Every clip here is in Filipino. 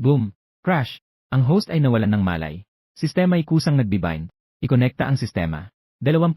Boom! Crash! Ang host ay nawalan ng malay. Sistema ay kusang nagbibind. Ikonekta ang sistema. 20%,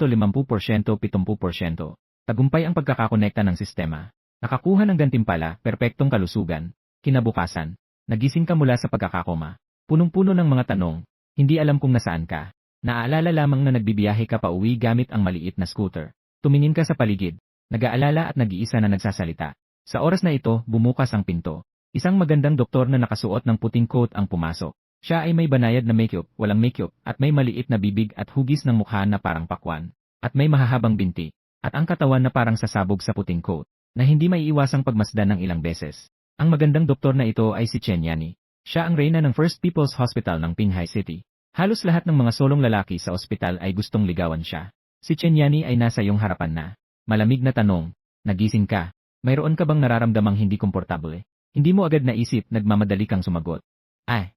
50%, 70%. Tagumpay ang pagkakakonekta ng sistema. Nakakuha ng gantimpala, perpektong kalusugan. Kinabukasan, nagising ka mula sa pagkakakoma. Punong-puno ng mga tanong, hindi alam kung nasaan ka. Naaalala lamang na nagbibiyahe ka pa uwi gamit ang maliit na scooter. Tumingin ka sa paligid, nag-aalala at nag-iisa na nagsasalita. Sa oras na ito, bumukas ang pinto. Isang magandang doktor na nakasuot ng puting coat ang pumasok. Siya ay may banayad na makeup, walang makeup, at may maliit na bibig at hugis ng mukha na parang pakwan. At may mahahabang binti, at ang katawan na parang sasabog sa puting coat, na hindi maiiwasang pagmasdan ng ilang beses. Ang magandang doktor na ito ay si Chen Yani. Siya ang reyna ng First People's Hospital ng Qinghai City. Halos lahat ng mga solong lalaki sa ospital ay gustong ligawan siya. Si Chen Yani ay nasa iyong harapan na. Malamig na tanong, nagising ka, mayroon ka bang nararamdamang hindi komportable? Hindi mo agad naisip, nagmamadali kang sumagot. Ay!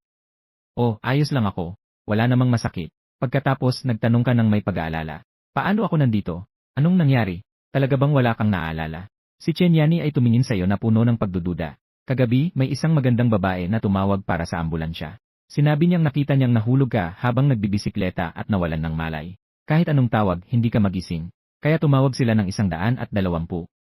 Oh, ayos lang ako. Wala namang masakit. Pagkatapos, nagtanong ka ng may pag-aalala. Paano ako nandito? Anong nangyari? Talaga bang wala kang naalala? Si Chen Yani ay tumingin sa iyo na puno ng pagdududa. Kagabi, may isang magandang babae na tumawag para sa ambulansya. Sinabi niyang nakita niyang nahulog ka habang nagbibisikleta at nawalan ng malay. Kahit anong tawag, hindi ka magising. Kaya tumawag sila ng 120.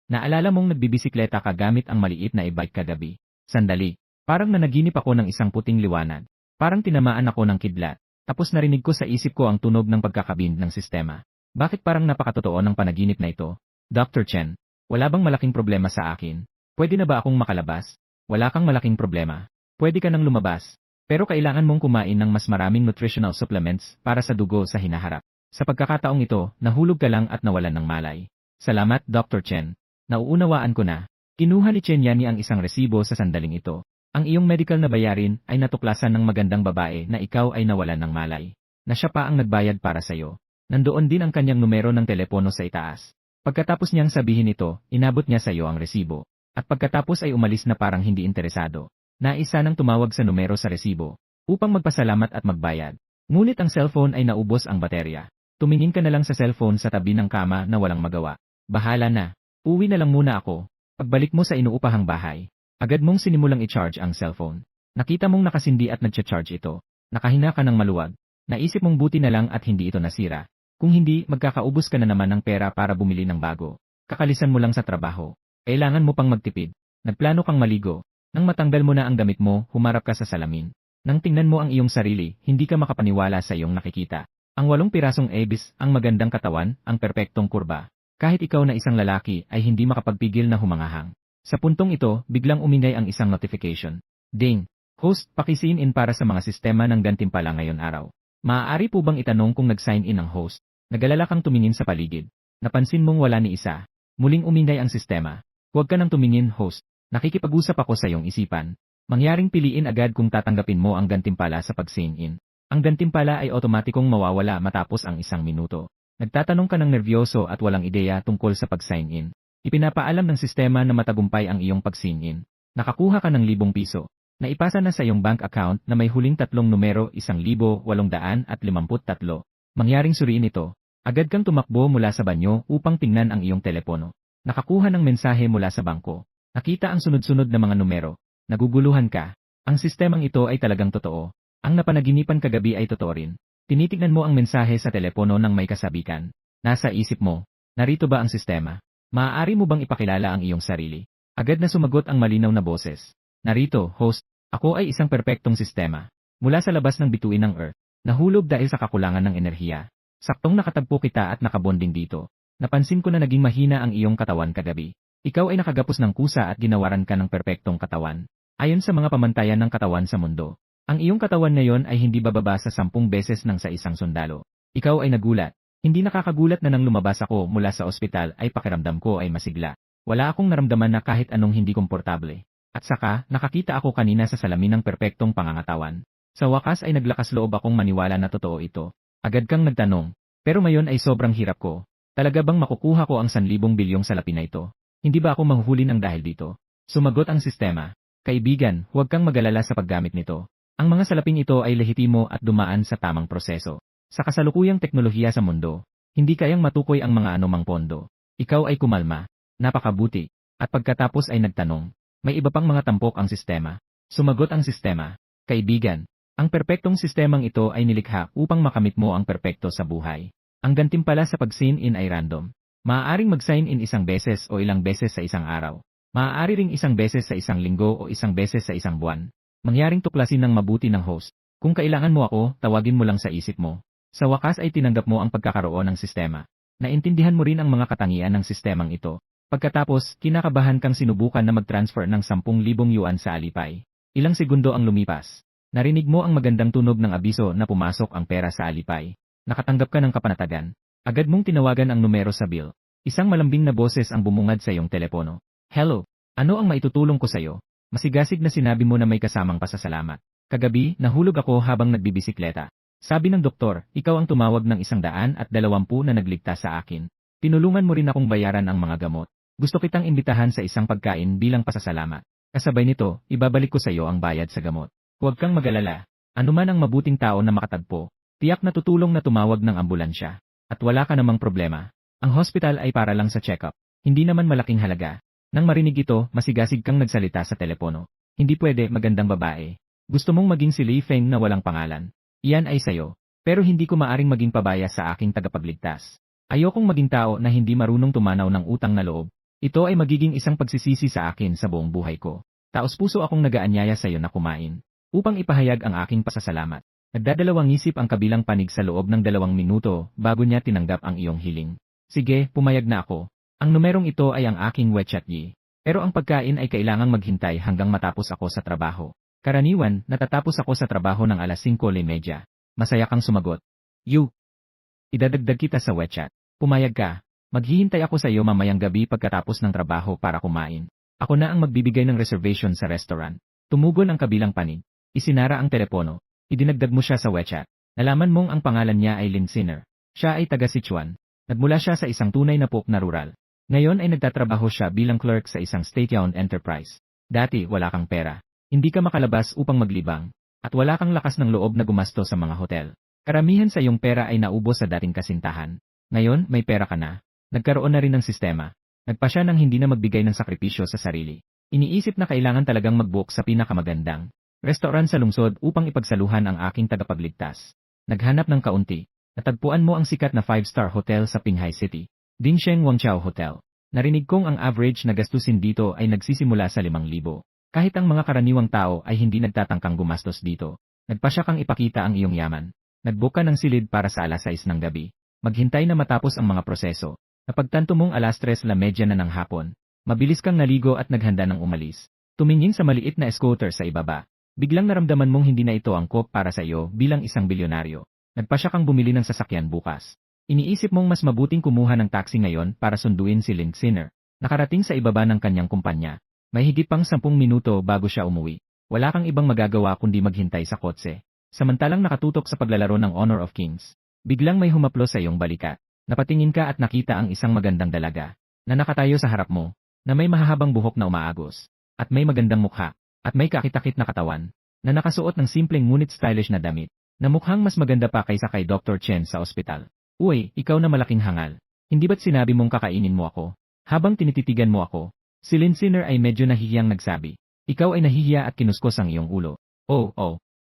Naalala mong nagbibisikleta ka gamit ang maliit na e-bike kagabi. Sandali. Parang nanaginip ako ng isang puting liwanag. Parang tinamaan ako ng kidlat. Tapos narinig ko sa isip ko ang tunog ng pagkakabind ng sistema. Bakit parang napakatotoo ng panaginip na ito? Dr. Chen, wala bang malaking problema sa akin? Pwede na ba akong makalabas? Wala kang malaking problema. Pwede ka nang lumabas. Pero kailangan mong kumain ng mas maraming nutritional supplements para sa dugo sa hinaharap. Sa pagkakataong ito, nahulog ka lang at nawalan ng malay. Salamat, Dr. Chen. Nauunawaan ko na. Kinuha ni Chen Yani ang isang resibo sa sandaling ito. Ang iyong medical na bayarin ay natuklasan ng magandang babae na ikaw ay nawalan ng malay. Na siya pa ang nagbayad para sa iyo. Nandoon din ang kanyang numero ng telepono sa itaas. Pagkatapos niyang sabihin ito, inabot niya sa iyo ang resibo. At pagkatapos ay umalis na parang hindi interesado. Naisa nang tumawag sa numero sa resibo upang magpasalamat at magbayad. Ngunit ang cellphone ay naubos ang baterya. Tumingin ka na lang sa cellphone sa tabi ng kama na walang magawa. Bahala na. Uwi na lang muna ako. Pagbalik mo sa inuupahang bahay, agad mong sinimulang i-charge ang cellphone. Nakita mong nakasindi at nagcha-charge ito. Nakahina ka ng maluwag. Naisip mong buti na lang at hindi ito nasira. Kung hindi, magkakaubos ka na naman ng pera para bumili ng bago. Kakalisan mo lang sa trabaho. Kailangan mo pang magtipid. Nagplano kang maligo. Nang matanggal mo na ang damit mo, humarap ka sa salamin. Nang tingnan mo ang iyong sarili, hindi ka makapaniwala sa iyong nakikita. Ang 8 pirasong abs, ang magandang katawan, ang perpektong kurba. Kahit ikaw na isang lalaki ay hindi makapagpigil na humangahang. Sa puntong ito, biglang umingay ang isang notification. Ding! Host, paki-sign in para sa mga sistema ng gantimpala ngayon araw. Maaari po bang itanong kung nag-sign in ang host? Nagalala kang tumingin sa paligid. Napansin mong wala ni isa. Muling umingay ang sistema. Huwag ka nang tumingin, host. Nakikipag-usap ako sa iyong isipan. Mangyaring piliin agad kung tatanggapin mo ang gantimpala sa pag-sign in. Ang gantimpala ay otomatikong mawawala matapos ang 1 minuto. Nagtatanong ka ng nervyoso at walang ideya tungkol sa pag-sign in. Ipinapaalam ng sistema na matagumpay ang iyong pag-sign in. Nakakuha ka ng 1,000 piso. Naipasa na sa iyong bank account na may huling 3 numero 1,853. Mangyaring suriin ito. Agad kang tumakbo mula sa banyo upang tingnan ang iyong telepono. Nakakuha ng mensahe mula sa bangko. Nakita ang sunod-sunod na mga numero. Naguguluhan ka. Ang sistemang ito ay talagang totoo. Ang napanaginipan kagabi ay totoo rin. Tinitignan mo ang mensahe sa telepono ng may kasabikan. Nasa isip mo, narito ba ang sistema? Maaari mo bang ipakilala ang iyong sarili? Agad na sumagot ang malinaw na boses. Narito, host, ako ay isang perpektong sistema. Mula sa labas ng bituin ng Earth, nahulog dahil sa kakulangan ng enerhiya. Saktong nakatagpo kita at nakabonding dito. Napansin ko na naging mahina ang iyong katawan kagabi. Ikaw ay nakagapos ng kusa at ginawaran ka ng perpektong katawan. Ayon sa mga pamantayan ng katawan sa mundo. Ang iyong katawan ngayon ay hindi bababa sa 10 beses ng sa isang sundalo. Ikaw ay nagulat. Hindi nakakagulat na nang lumabas ako mula sa ospital ay pakiramdam ko ay masigla. Wala akong naramdaman na kahit anong hindi komportable. At saka, nakakita ako kanina sa salamin ng perpektong pangangatawan. Sa wakas ay naglakas loob akong maniwala na totoo ito. Agad kang nagtanong. Pero ngayon ay sobrang hirap ko. Talaga bang makukuha ko ang 1,000 bilyong salapi na ito? Hindi ba ako mahuhuli ng dahil dito? Sumagot ang sistema. Kaibigan, huwag kang mag-alala sa paggamit nito. Ang mga salaping ito ay lehitimo at dumaan sa tamang proseso. Sa kasalukuyang teknolohiya sa mundo, hindi kayang matukoy ang mga anumang pondo. Ikaw ay kumalma, napakabuti, at pagkatapos ay nagtanong, may iba pang mga tampok ang sistema. Sumagot ang sistema. Kaibigan, ang perpektong sistemang ito ay nilikha upang makamit mo ang perpekto sa buhay. Ang gantimpala sa pag-sign in ay random. Maaaring mag-sign in isang beses o ilang beses sa isang araw. Maaari ring isang beses sa isang linggo o isang beses sa isang buwan. Mangyaring tuklasin ng mabuti ng host. Kung kailangan mo ako, tawagin mo lang sa isip mo. Sa wakas ay tinanggap mo ang pagkakaroon ng sistema. Naintindihan mo rin ang mga katangian ng sistemang ito. Pagkatapos, kinakabahan kang sinubukan na mag-transfer ng 10,000 yuan sa Alipay. Ilang segundo ang lumipas. Narinig mo ang magandang tunog ng abiso na pumasok ang pera sa Alipay. Nakatanggap ka ng kapanatagan. Agad mong tinawagan ang numero sa bill. Isang malambing na boses ang bumungad sa iyong telepono. Hello, ano ang maitutulong ko sa iyo? Masigasig na sinabi mo na may kasamang pasasalamat. Kagabi, nahulog ako habang nagbibisikleta. Sabi ng doktor, ikaw ang tumawag ng 120 na nagligtas sa akin. Tinulungan mo rin akong bayaran ang mga gamot. Gusto kitang imbitahan sa isang pagkain bilang pasasalamat. Kasabay nito, ibabalik ko sa iyo ang bayad sa gamot. Huwag kang mag-alala. Anuman ang mabuting tao na makatagpo, tiyak na tutulong na tumawag ng ambulansya. At wala ka namang problema. Ang hospital ay para lang sa check-up. Hindi naman malaking halaga. Nang marinig ito, masigasig kang nagsalita sa telepono. Hindi pwede, magandang babae. Gusto mong maging si Li Feng na walang pangalan. Iyan ay sayo. Pero hindi ko maaring maging pabaya sa aking tagapagligtas. Ayokong maging tao na hindi marunong tumanaw ng utang na loob. Ito ay magiging isang pagsisisi sa akin sa buong buhay ko. Taos-puso akong nagaanyaya sa iyo na kumain. Upang ipahayag ang aking pasasalamat. Nagdadalawang isip ang kabilang panig sa loob ng 2 minuto bago niya tinanggap ang iyong hiling. Sige, pumayag na ako. Ang numerong ito ay ang aking WeChat Yi. Pero ang pagkain ay kailangang maghintay hanggang matapos ako sa trabaho. Karaniwan, natatapos ako sa trabaho ng alas 5:30. Masaya kang sumagot. You. Idadagdag kita sa WeChat. Pumayag ka. Maghihintay ako sa iyo mamayang gabi pagkatapos ng trabaho para kumain. Ako na ang magbibigay ng reservation sa restaurant. Tumugon ang kabilang panig. Isinara ang telepono. Idinagdag mo siya sa WeChat. Nalaman mong ang pangalan niya ay Lin Sinner. Siya ay taga Sichuan. Nagmula siya sa isang tunay na pok na rural. Ngayon ay nagtatrabaho siya bilang clerk sa isang state-owned enterprise. Dati wala kang pera. Hindi ka makalabas upang maglibang. At wala kang lakas ng loob na gumasto sa mga hotel. Karamihan sa iyong pera ay naubos sa dating kasintahan. Ngayon, may pera ka na. Nagkaroon na rin ng sistema. Nagpa siya ng hindi na magbigay ng sakripisyo sa sarili. Iniisip na kailangan talagang mag-book sa pinakamagandang restaurant sa lungsod upang ipagsaluhan ang aking tagapagligtas. Naghanap ng kaunti. Natagpuan mo ang sikat na 5-star hotel sa Qinghai City, Dingsheng Wangchao Hotel. Narinig kong ang average na gastusin dito ay nagsisimula sa 5,000. Kahit ang mga karaniwang tao ay hindi nagtatangkang gumastos dito. Nagpasya kang ipakita ang iyong yaman. Nagbook ka ng silid para sa alas 6 ng gabi. Maghintay na matapos ang mga proseso. Napagtanto mong alas 3:30 na ng hapon. Mabilis kang naligo at naghanda ng umalis. Tumingin sa maliit na scooter sa ibaba. Biglang naramdaman mong hindi na ito angkop para sa iyo bilang isang bilyonaryo. Nagpasya kang bumili ng sasakyan bukas. Iniisip mong mas mabuting kumuha ng taxi ngayon para sunduin si Lin Sinner. Nakarating sa ibaba ng kanyang kumpanya. May higit pang 10 minuto bago siya umuwi. Wala kang ibang magagawa kundi maghintay sa kotse. Samantalang nakatutok sa paglalaro ng Honor of Kings. Biglang may humaplo sa iyong balikat. Napatingin ka at nakita ang isang magandang dalaga na nakatayo sa harap mo, na may mahahabang buhok na umaagos, at may magandang mukha, at may kakitakit na katawan, na nakasuot ng simpleng ngunit stylish na damit, na mukhang mas maganda pa kaysa kay Dr. Chen sa ospital. Uy, ikaw na malaking hangal. Hindi ba't sinabi mong kakainin mo ako? Habang tinititigan mo ako, si Lin Sinner ay medyo nahihiyang nagsabi. Ikaw ay nahihiya at kinuskos ang iyong ulo. Oh,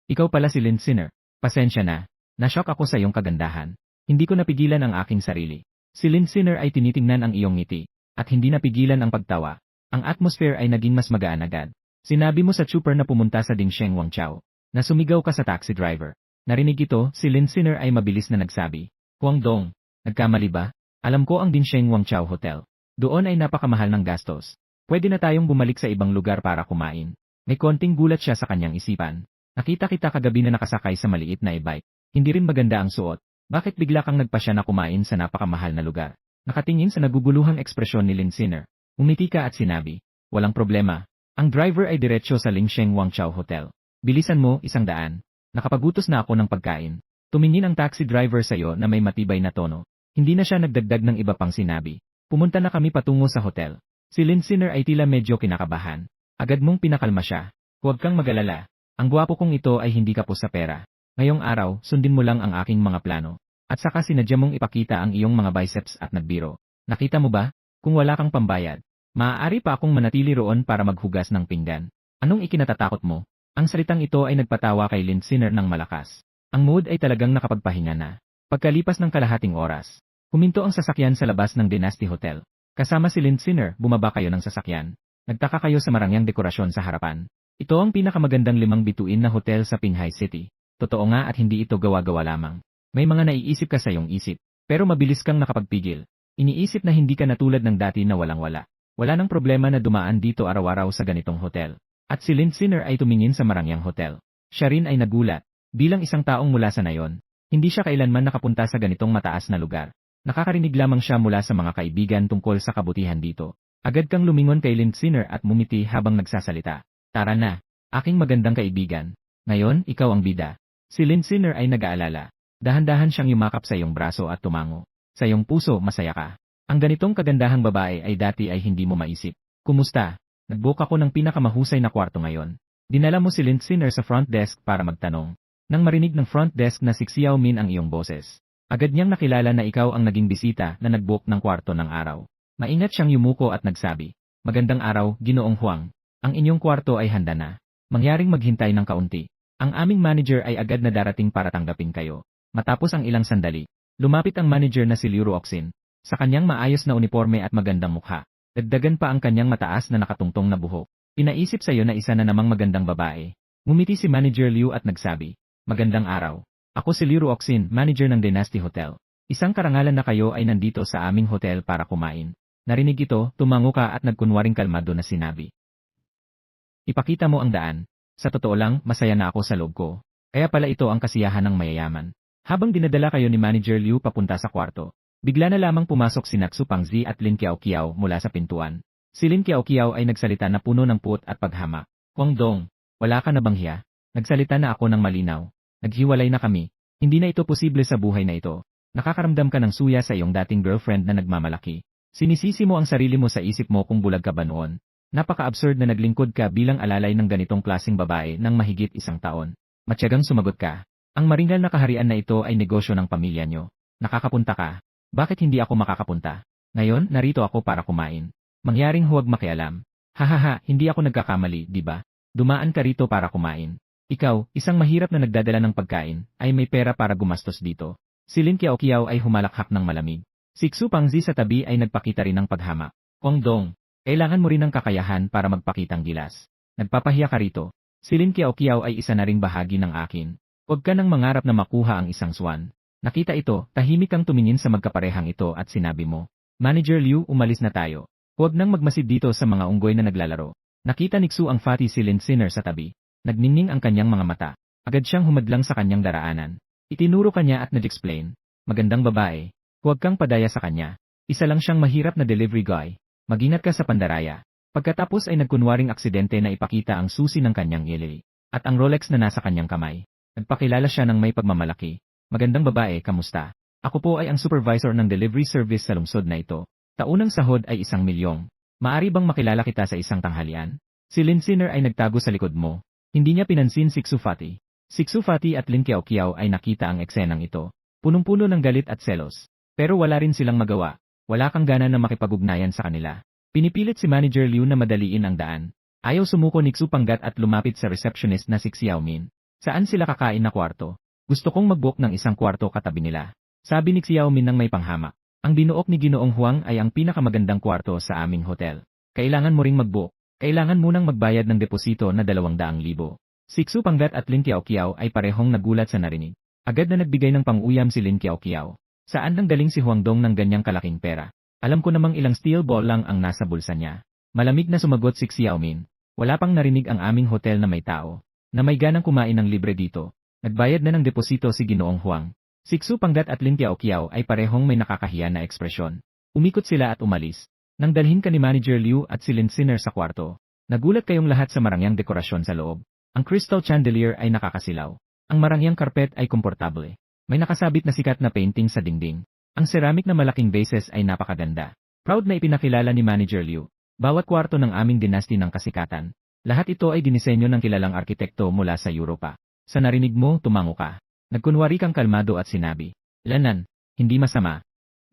ikaw pala si Lin Sinner. Pasensya na. Nashock ako sa iyong kagandahan. Hindi ko napigilan ang aking sarili. Si Lin Sinner ay tinitingnan ang iyong ngiti, at hindi napigilan ang pagtawa. Ang atmosphere ay naging mas magaan agad. Sinabi mo sa trooper na pumunta sa Dingsheng Wangchao, na sumigaw ka sa taxi driver. Narinig ito, si Lin Sinner ay mabilis na nagsabi. Huang Dong, nagkamali ba? Alam ko ang Dingsheng Wangchao Hotel. Doon ay napakamahal ng gastos. Pwede na tayong bumalik sa ibang lugar para kumain. May konting gulat siya sa kanyang isipan. Nakita kita kagabi na nakasakay sa maliit na e-bike. Hindi rin maganda ang suot. Bakit bigla kang nagpasya na kumain sa napakamahal na lugar? Nakatingin sa naguguluhang ekspresyon ni Lin Sinner. Umiti ka at sinabi, walang problema. Ang driver ay diretsyo sa Dingsheng Wangchao Hotel. Bilisan mo, 100. Nakapagutos na ako ng pagkain. Tumingin ang taxi driver sa iyo na may matibay na tono. Hindi na siya nagdagdag ng iba pang sinabi. Pumunta na kami patungo sa hotel. Si Lin Sinner ay tila medyo kinakabahan. Agad mong pinakalma siya. Huwag kang mag-alala. Ang gwapo kong ito ay hindi kapos sa pera. Ngayong araw, sundin mo lang ang aking mga plano. At saka sinadya mong ipakita ang iyong mga biceps at nagbiro. Nakita mo ba? Kung wala kang pambayad, maaari pa akong manatili roon para maghugas ng pinggan. Anong ikinatatakot mo? Ang salitang ito ay nagpatawa kay Lindsinner ng malakas. Ang mood ay talagang nakapagpahinga na. Pagkalipas ng kalahating oras, huminto ang sasakyan sa labas ng Dynasty Hotel. Kasama si Lindsinner, bumaba kayo ng sasakyan. Nagtaka kayo sa marangyang dekorasyon sa harapan. Ito ang pinakamagandang 5 bituin na hotel sa Qinghai City. Totoo nga at hindi ito gawa-gawa lamang. May mga naiisip ka sa iyong isip, pero mabilis kang nakapagpigil. Iniisip na hindi ka na tulad ng dati na walang-wala. Wala nang problema na dumaan dito araw-araw sa ganitong hotel. At si Lindsinner ay tumingin sa marangyang hotel. Siya rin ay nagulat. Bilang isang taong mula sa nayon, hindi siya kailanman nakapunta sa ganitong mataas na lugar. Nakakarinig lamang siya mula sa mga kaibigan tungkol sa kabutihan dito. Agad kang lumingon kay Lindsinner at mumiti habang nagsasalita. Tara na, aking magandang kaibigan. Ngayon, ikaw ang bida. Si Lindsinner ay nag-aalala. Dahan-dahan siyang yumakap sa iyong braso at tumango. Sa iyong puso, masaya ka. Ang ganitong kagandahang babae ay dati ay hindi mo maisip. Kumusta? Nag-book ako ng pinakamahusay na kwarto ngayon. Dinala mo si Lindsinner sa front desk para magtanong. Nang marinig ng front desk na si Xiao Min ang iyong boses, agad niyang nakilala na ikaw ang naging bisita na nag-book ng kwarto ng araw. Maingat siyang yumuko at nagsabi, "Magandang araw, Ginoong Huang. Ang inyong kwarto ay handa na. Mangyaring maghintay ng kaunti. Ang aming manager ay agad na darating para tanggapin kayo." Matapos ang ilang sandali, lumapit ang manager na si Liu Ruoxin. Sa kanyang maayos na uniforme at magandang mukha, dagdagan pa ang kanyang mataas na nakatungtong na buhok. Pinaisip sa iyo na isa na namang magandang babae. Ngumiti si Manager Liu at nagsabi, "Magandang araw. Ako si Liu Ruoxin, manager ng Dynasty Hotel. Isang karangalan na kayo ay nandito sa aming hotel para kumain." Narinig ito, tumango ka at nagkunwaring kalmado na sinabi, "Ipakita mo ang daan. Sa totoo lang, masaya na ako sa loob ko. Kaya pala ito ang kasiyahan ng mayayaman." Habang dinadala kayo ni Manager Liu papunta sa kwarto, bigla na lamang pumasok si Natsu Pangzi at Lin Qiaoqiao mula sa pintuan. Si Lin Qiaoqiao ay nagsalita na puno ng puot at paghamak. "Huang Dong, wala ka na bang hiya? Nagsalita na ako ng malinaw. Naghiwalay na kami. Hindi na ito posible sa buhay na ito. Nakakaramdam ka ng suya sa iyong dating girlfriend na nagmamalaki. Sinisisi mo ang sarili mo sa isip mo kung bulag ka ba noon. Napaka-absurd na naglingkod ka bilang alalay ng ganitong klaseng babae ng mahigit 1 taon. Matyagang sumagot ka. Ang maringal na kaharian na ito ay negosyo ng pamilya nyo. Nakakapunta ka. Bakit hindi ako makakapunta? Ngayon, narito ako para kumain. Mangyaring huwag makialam. Hahaha, hindi ako nagkakamali, di ba? Dumaan ka rito para kumain. Ikaw, isang mahirap na nagdadala ng pagkain, ay may pera para gumastos dito." Si Lin Qiaoqiao ay humalakhak ng malamig. Si Xu Pangzi sa tabi ay nagpakita rin ng paghamak. "Huang Dong, kailangan mo rin ng kakayahan para magpakitang gilas. Nagpapahiya ka rito. Si Lin Qiaoqiao ay isa na ring bahagi ng akin. Huwag ka nang mangarap na makuha ang isang swan." Nakita ito, tahimik kang tumingin sa magkaparehang ito at sinabi mo, "Manager Liu, umalis na tayo. Huwag nang magmasid dito sa mga unggoy na naglalaro." Nakita ni Xu ang fatty si Lindsinner sa tabi. Nagningning ang kanyang mga mata. Agad siyang humadlang sa kanyang daraanan. Itinuro kanya at nag-explain, "Magandang babae. Huwag kang padaya sa kanya. Isa lang siyang mahirap na delivery guy. Mag-ingat ka sa pandaraya." Pagkatapos ay nagkunwaring aksidente na ipakita ang susi ng kanyang ilili at ang Rolex na nasa kanyang kamay. Nagpakilala siya ng may pagmamalaki. "Magandang babae, kamusta? Ako po ay ang supervisor ng delivery service sa lungsod na ito. Taunang sahod ay 1 milyong. Maari bang makilala kita sa isang tanghalian?" Si Lindsinner ay nagtago sa likod mo. Hindi niya pinansin si Xu Fati. Si Xu Fati at Lin Qiaoqiao ay nakita ang eksenang ito. Punong-puno ng galit at selos. Pero wala rin silang magawa. Wala kang gana na makipag-ugnayan sa kanila. Pinipilit si Manager Liu na madaliin ang daan. Ayaw sumuko ni Xu Panggat at lumapit sa receptionist na si Xiao Min. "Saan sila kakain na kwarto? Gusto kong mag-book ng isang kwarto katabi nila." Sabi ni Xiao Min ng may panghamak. "Ang binuok ni Ginoong Huang ay ang pinakamagandang kwarto sa aming hotel. Kailangan mo ring mag-book. Kailangan munang magbayad ng deposito na 200,000. Si Xu Panggat at Lin Qiaoqiao ay parehong nagulat sa narinig. Agad na nagbigay ng pang-uyam si Lin Qiaoqiao. "Saan nang galing si Huang Dong ng ganyang kalaking pera? Alam ko namang ilang steel ball lang ang nasa bulsa niya." Malamig na sumagot si Xiao Min. "Wala pang narinig ang aming hotel na may tao na may ganang kumain ng libre dito. Nagbayad na ng deposito si Ginoong Huang." Si Xu Panggat at Lin Qiaoqiao ay parehong may nakakahiya na ekspresyon. Umikot sila at umalis. Nang dalhin ka ni Manager Liu at si Lindsinner sa kwarto, nagulat kayong lahat sa marangyang dekorasyon sa loob. Ang crystal chandelier ay nakakasilaw. Ang marangyang karpet ay komportable. May nakasabit na sikat na painting sa dingding. Ang ceramic na malaking vases ay napakaganda. Proud na ipinakilala ni Manager Liu. "Bawat kwarto ng aming dinasti ng kasikatan. Lahat ito ay dinisenyo ng kilalang arkitekto mula sa Europa." Sa narinig mo, tumango ka. Nagkunwari kang kalmado at sinabi, "Lanan, hindi masama."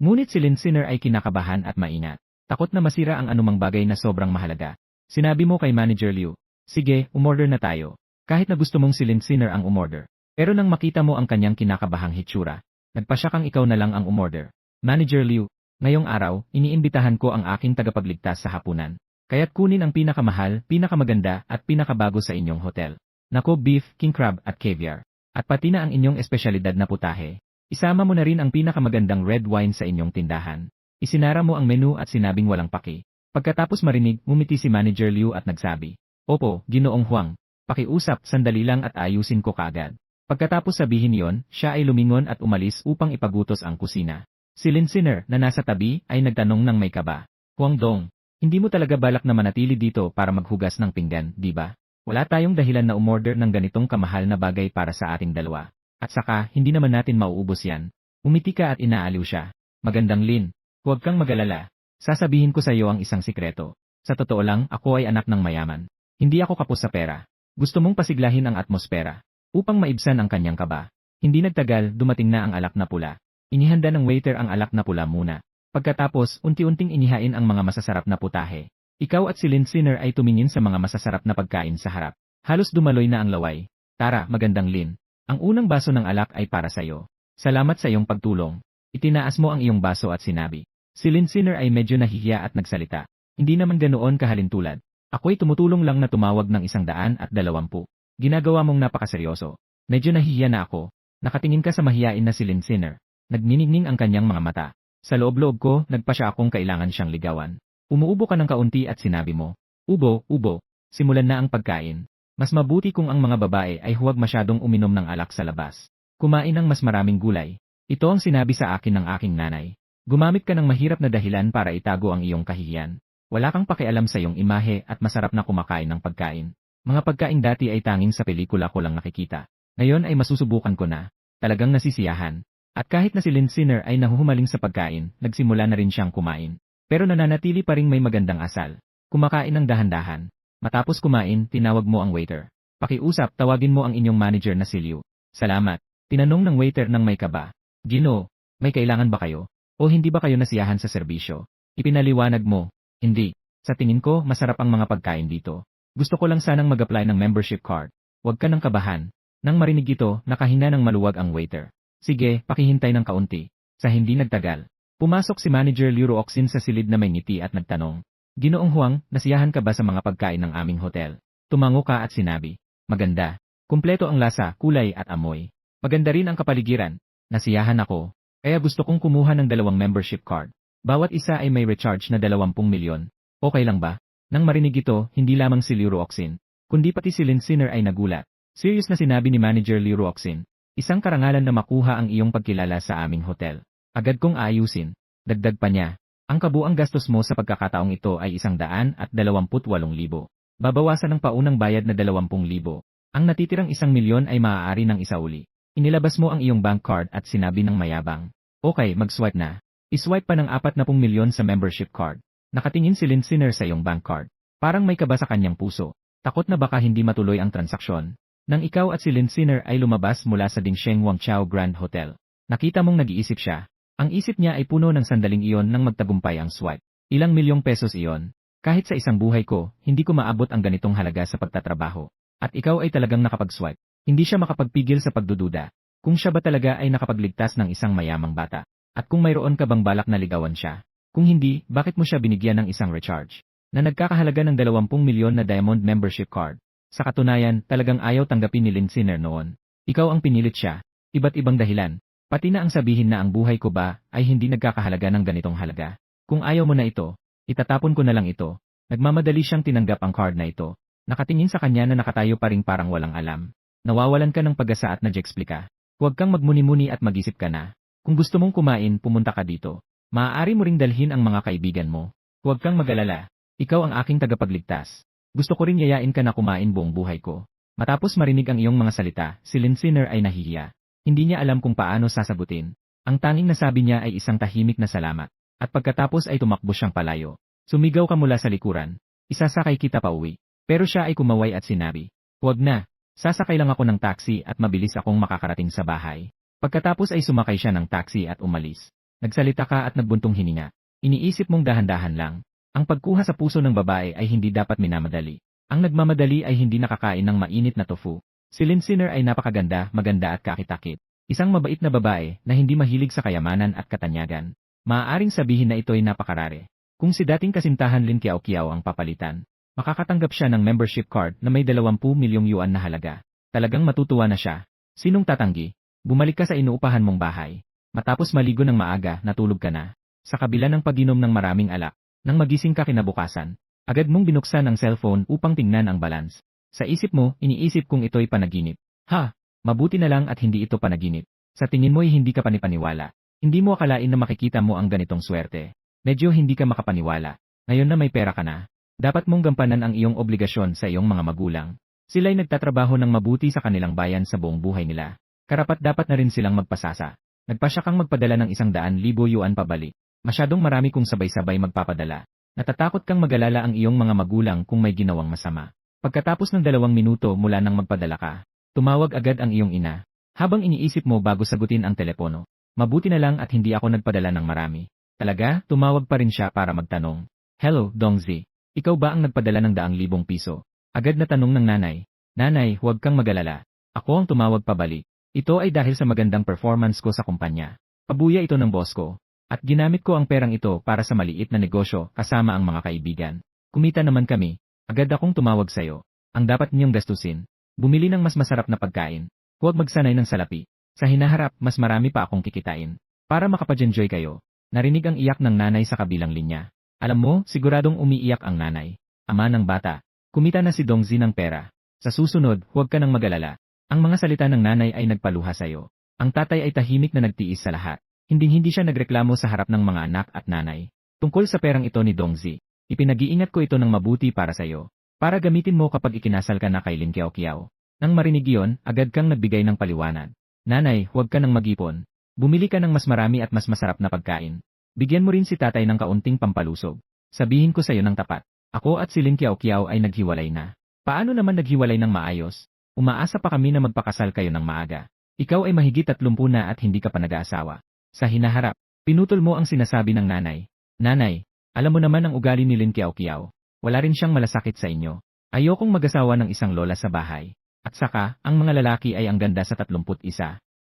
Ngunit si Lindsinner ay kinakabahan at maingat. Takot na masira ang anumang bagay na sobrang mahalaga. Sinabi mo kay Manager Liu, "Sige, umorder na tayo." Kahit na gusto mong si Lindsiner ang umorder. Pero nang makita mo ang kanyang kinakabahang hitsura, nagpasya kang ikaw na lang ang umorder. Manager Liu, ngayong araw, iniimbitahan ko ang aking tagapagligtas sa hapunan. Kaya't kunin ang pinakamahal, pinakamaganda, at pinakabago sa inyong hotel. Nako beef, king crab, at caviar. At pati na ang inyong espesyalidad na putahe. Isama mo na rin ang pinakamagandang red wine sa inyong tindahan. Isinara mo ang menu at sinabing walang paki. Pagkatapos marinig, ngumiti si Manager Liu at nagsabi, "Opo, Ginoong Huang, pakiusap, sandali lang at ayusin ko kaagad." Pagkatapos sabihin yon, siya ay lumingon at umalis upang ipagutos ang kusina. Si Lindsiner na nasa tabi ay nagtanong ng may kaba, "Huang Dong, hindi mo talaga balak na manatili dito para maghugas ng pinggan, di ba? Wala tayong dahilan na umorder ng ganitong kamahal na bagay para sa ating dalawa. At saka, hindi naman natin mauubos yan." Umiti ka at inaaliw siya. "Magandang Lin, huwag kang mag-alala. Sasabihin ko sa iyo ang isang sikreto. Sa totoo lang, ako ay anak ng mayaman. Hindi ako kapos sa pera. Gusto mong pasiglahin ang atmosfera. Upang maibsan ang kanyang kaba. Hindi nagtagal, dumating na ang alak na pula. Inihanda ng waiter ang alak na pula muna. Pagkatapos, unti-unting inihain ang mga masasarap na putahe. Ikaw at si Lindsiner ay tumingin sa mga masasarap na pagkain sa harap. Halos dumaloy na ang laway. "Tara, magandang Lin. Ang unang baso ng alak ay para sa'yo. Salamat sa iyong pagtulong." Itinaas mo ang iyong baso at sinabi. Si Lindsiner ay medyo nahihiya at nagsalita. "Hindi naman ganoon kahalintulad. Ako'y tumutulong lang na tumawag ng 120. Ginagawa mong napakaseryoso." Medyo nahihiya na ako. Nakatingin ka sa mahiyain na si Lindsiner. Nagniningning ang kanyang mga mata. Sa loob-loob ko, nagpasya akong kailangan siyang ligawan. Umuubo ka ng kaunti at sinabi mo, Ubo, simulan na ang pagkain. Mas mabuti kung ang mga babae ay huwag masyadong uminom ng alak sa labas. Kumain ng mas maraming gulay. Ito ang sinabi sa akin ng aking nanay. Gumamit ka ng mahirap na dahilan para itago ang iyong kahihiyan. Wala kang pakialam sa iyong imahe at masarap na kumakain ng pagkain. Mga pagkain dati ay tanging sa pelikula ko lang nakikita. Ngayon ay masusubukan ko na. Talagang nasisiyahan. At kahit na si Lindsiner ay nahuhumaling sa pagkain, nagsimula na rin siyang kumain. Pero nananatili pa ring may magandang asal. Kumakain ng dahan-dahan. Matapos kumain, tinawag mo ang waiter. "Pakiusap, tawagin mo ang inyong manager na si Liu." "Salamat." Tinanong ng waiter ng may kaba. "Gino, may kailangan ba kayo? O hindi ba kayo nasiyahan sa serbisyo?" Ipinaliwanag mo. "Hindi. Sa tingin ko, masarap ang mga pagkain dito. Gusto ko lang sanang mag-apply ng membership card." "Huwag ka nang kabahan." Nang marinig ito, nakahina ng maluwag ang waiter. "Sige, pakihintay ng kaunti." Sa hindi nagtagal, pumasok si Manager Liu Ruoxin sa silid na may ngiti at nagtanong, "Ginoong Huang, nasiyahan ka ba sa mga pagkain ng aming hotel?" Tumango ka at sinabi, "Maganda. Kumpleto ang lasa, kulay at amoy. Maganda rin ang kapaligiran. Nasiyahan ako. Kaya gusto kong kumuha ng 2 membership card. Bawat isa ay may recharge na 20 milyon. Okay lang ba?" Nang marinig ito, hindi lamang si Liu Ruoxin, kundi pati si Lindsiner ay nagulat. Serious na sinabi ni Manager Liu Ruoxin, "Isang karangalan na makuha ang iyong pagkilala sa aming hotel. Agad kong aayusin." Dagdag pa niya, "Ang kabuang gastos mo sa pagkakataong ito ay 128,000. Babawasan ng paunang bayad na 20,000. Ang natitirang 1,000,000 ay maaari ng isauli." Inilabas mo ang iyong bank card at sinabi ng mayabang, "Okay, mag-swipe na." Iswipe pa ng 40 milyon sa membership card. Nakatingin si Lindsiner sa iyong bank card. Parang may kaba sa kanyang puso. Takot na baka hindi matuloy ang transaksyon. Nang ikaw at si Lindsiner ay lumabas mula sa Dingsheng Wangchao Grand Hotel, nakita mong nag-iisip siya. Ang isip niya ay puno ng sandaling iyon nang magtagumpay ang swipe. Ilang milyong pesos iyon. "Kahit sa isang buhay ko, hindi ko maabot ang ganitong halaga sa pagtatrabaho. At ikaw ay talagang nakapag-swipe." Hindi siya makapagpigil sa pagdududa. Kung siya ba talaga ay nakapagligtas ng isang mayamang bata. At kung mayroon ka bang balak na ligawan siya. Kung hindi, bakit mo siya binigyan ng isang recharge na nagkakahalaga ng 20 milyon na diamond membership card? Sa katunayan, talagang ayaw tanggapin ni Lindsiner noon. Ikaw ang pinilit siya. Iba't ibang dahilan. Pati na ang sabihin na ang buhay ko ba ay hindi nagkakahalaga ng ganitong halaga. Kung ayaw mo na ito, itatapon ko na lang ito. Nagmamadali siyang tinanggap ang card na ito. Nakatingin sa kanya na nakatayo pa ring parang walang alam. Nawawalan ka ng pag-asa at nag-explika. "Huwag kang magmuni-muni at mag-isip ka na. Kung gusto mong kumain, pumunta ka dito. Maaari mo ring dalhin ang mga kaibigan mo. Huwag kang mag-alala. Ikaw ang aking tagapagligtas. Gusto ko rin yayain ka na kumain buong buhay ko." Matapos marinig ang iyong mga salita, si Lindsiner ay nahihiya. Hindi niya alam kung paano sasagutin. Ang tanging nasabi niya ay isang tahimik na salamat. At pagkatapos ay tumakbo siyang palayo. Sumigaw ka mula sa likuran. "Isasakay kita pa uwi." Pero siya ay kumaway at sinabi, "Huwag na. Sasakay lang ako ng taxi at mabilis akong makakarating sa bahay." Pagkatapos ay sumakay siya ng taxi at umalis. Nagsalita ka at nagbuntong hininga. Iniisip mong dahan-dahan lang. Ang pagkuha sa puso ng babae ay hindi dapat minamadali. Ang nagmamadali ay hindi nakakain ng mainit na tofu. Si Lynn Sinner ay napakaganda, maganda at kakitakit. Isang mabait na babae na hindi mahilig sa kayamanan at katanyagan. Maaaring sabihin na ito'y napakarare. Kung si dating kasintahan Lin Kiao ang papalitan, makakatanggap siya ng membership card na may 20 milyong yuan na halaga. Talagang matutuwa na siya. Sinong tatanggi? Bumalik ka sa inuupahan mong bahay. Matapos maligo ng maaga, natulog ka na. Sa kabila ng pag-inom ng maraming alak, nang magising ka kinabukasan, agad mong binuksan ang cellphone upang tingnan ang balance. Sa isip mo, iniisip kung ito'y panaginip. Ha! Mabuti na lang at hindi ito panaginip. Sa tingin mo'y hindi ka panipaniwala. Hindi mo akalain na makikita mo ang ganitong swerte. Medyo hindi ka makapaniwala. Ngayon na may pera ka na, dapat mong gampanan ang iyong obligasyon sa iyong mga magulang. Sila'y nagtatrabaho ng mabuti sa kanilang bayan sa buong buhay nila. Karapat-dapat na rin silang magpasasa. Nagpasya kang magpadala ng 100,000 yuan pabalik. Masyadong marami kung sabay-sabay magpapadala. Natatakot kang mag-alala ang iyong mga magulang kung may ginawang masama. Pagkatapos ng 2 minuto mula nang magpadala ka, tumawag agad ang iyong ina. Habang iniisip mo bago sagutin ang telepono, mabuti na lang at hindi ako nagpadala ng marami. Talaga, tumawag pa rin siya para magtanong. Hello, Dongzi. Ikaw ba ang nagpadala ng 200,000 piso? Agad na tanong ng nanay. Nanay, huwag kang mag-alala. Ako ang tumawag pabalik. Ito ay dahil sa magandang performance ko sa kumpanya. Pabuya ito ng boss ko. At ginamit ko ang perang ito para sa maliit na negosyo kasama ang mga kaibigan. Kumita naman kami. Agad akong tumawag sa'yo. Ang dapat niyong gastusin. Bumili ng mas masarap na pagkain. Huwag magsanay ng salapi. Sa hinaharap, mas marami pa akong kikitain. Para makapag-enjoy kayo. Narinig ang iyak ng nanay sa kabilang linya. Alam mo, siguradong umiiyak ang nanay. Ama ng bata. Kumita na si Dongzi ng pera. Sa susunod, huwag ka nang mag-alala. Ang mga salita ng nanay ay nagpaluha sa'yo. Ang tatay ay tahimik na nagtiis sa lahat. Hindi siya nagreklamo sa harap ng mga anak at nanay. Tungkol sa perang ito ni Dongzi. Ipinag-iingat ko ito ng mabuti para sa'yo. Para gamitin mo kapag ikinasal ka na kay Lin Kiao. Nang marinig iyon, agad kang nagbigay ng paliwanag. Nanay, huwag ka nang mag-ipon. Bumili ka ng mas marami at mas masarap na pagkain. Bigyan mo rin si tatay ng kaunting pampalusog. Sabihin ko sa'yo ng tapat. Ako at si Lin Kiao ay naghiwalay na. Paano naman naghiwalay ng maayos? Umaasa pa kami na magpakasal kayo ng maaga. Ikaw ay mahigit 30 na at hindi ka pa nag-aasawa. Sa hinaharap, pinutol mo ang sinasabi ng nanay. Nanay, alam mo naman ang ugali ni Lin Kiao. Wala rin siyang malasakit sa inyo. Ayokong mag-asawa ng isang lola sa bahay. At saka, ang mga lalaki ay ang ganda sa 31.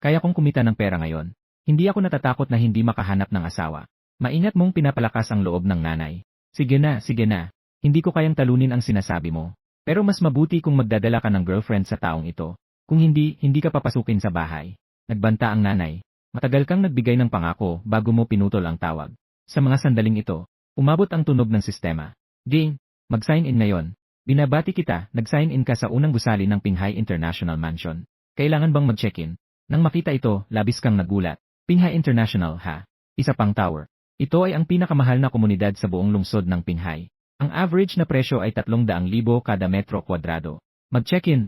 Kaya kong kumita ng pera ngayon. Hindi ako natatakot na hindi makahanap ng asawa. Maingat mong pinapalakas ang loob ng nanay. Sige na. Hindi ko kayang talunin ang sinasabi mo. Pero mas mabuti kung magdadala ka ng girlfriend sa taong ito. Kung hindi ka papasukin sa bahay. Nagbanta ang nanay. Matagal kang nagbigay ng pangako bago mo pinutol ang tawag. Sa mga sandaling ito, umabot ang tunog ng sistema. Ding, mag-sign in ngayon. Binabati kita, nag-sign in ka sa unang gusali ng Pinhai International Mansion. Kailangan bang mag-check-in? Nang makita ito, labis kang nagulat. Pinhai International ha? Isa pang tower. Ito ay ang pinakamahal na komunidad sa buong lungsod ng Pinhai. Ang average na presyo ay 300,000 kada metro kwadrado. Mag-check-in.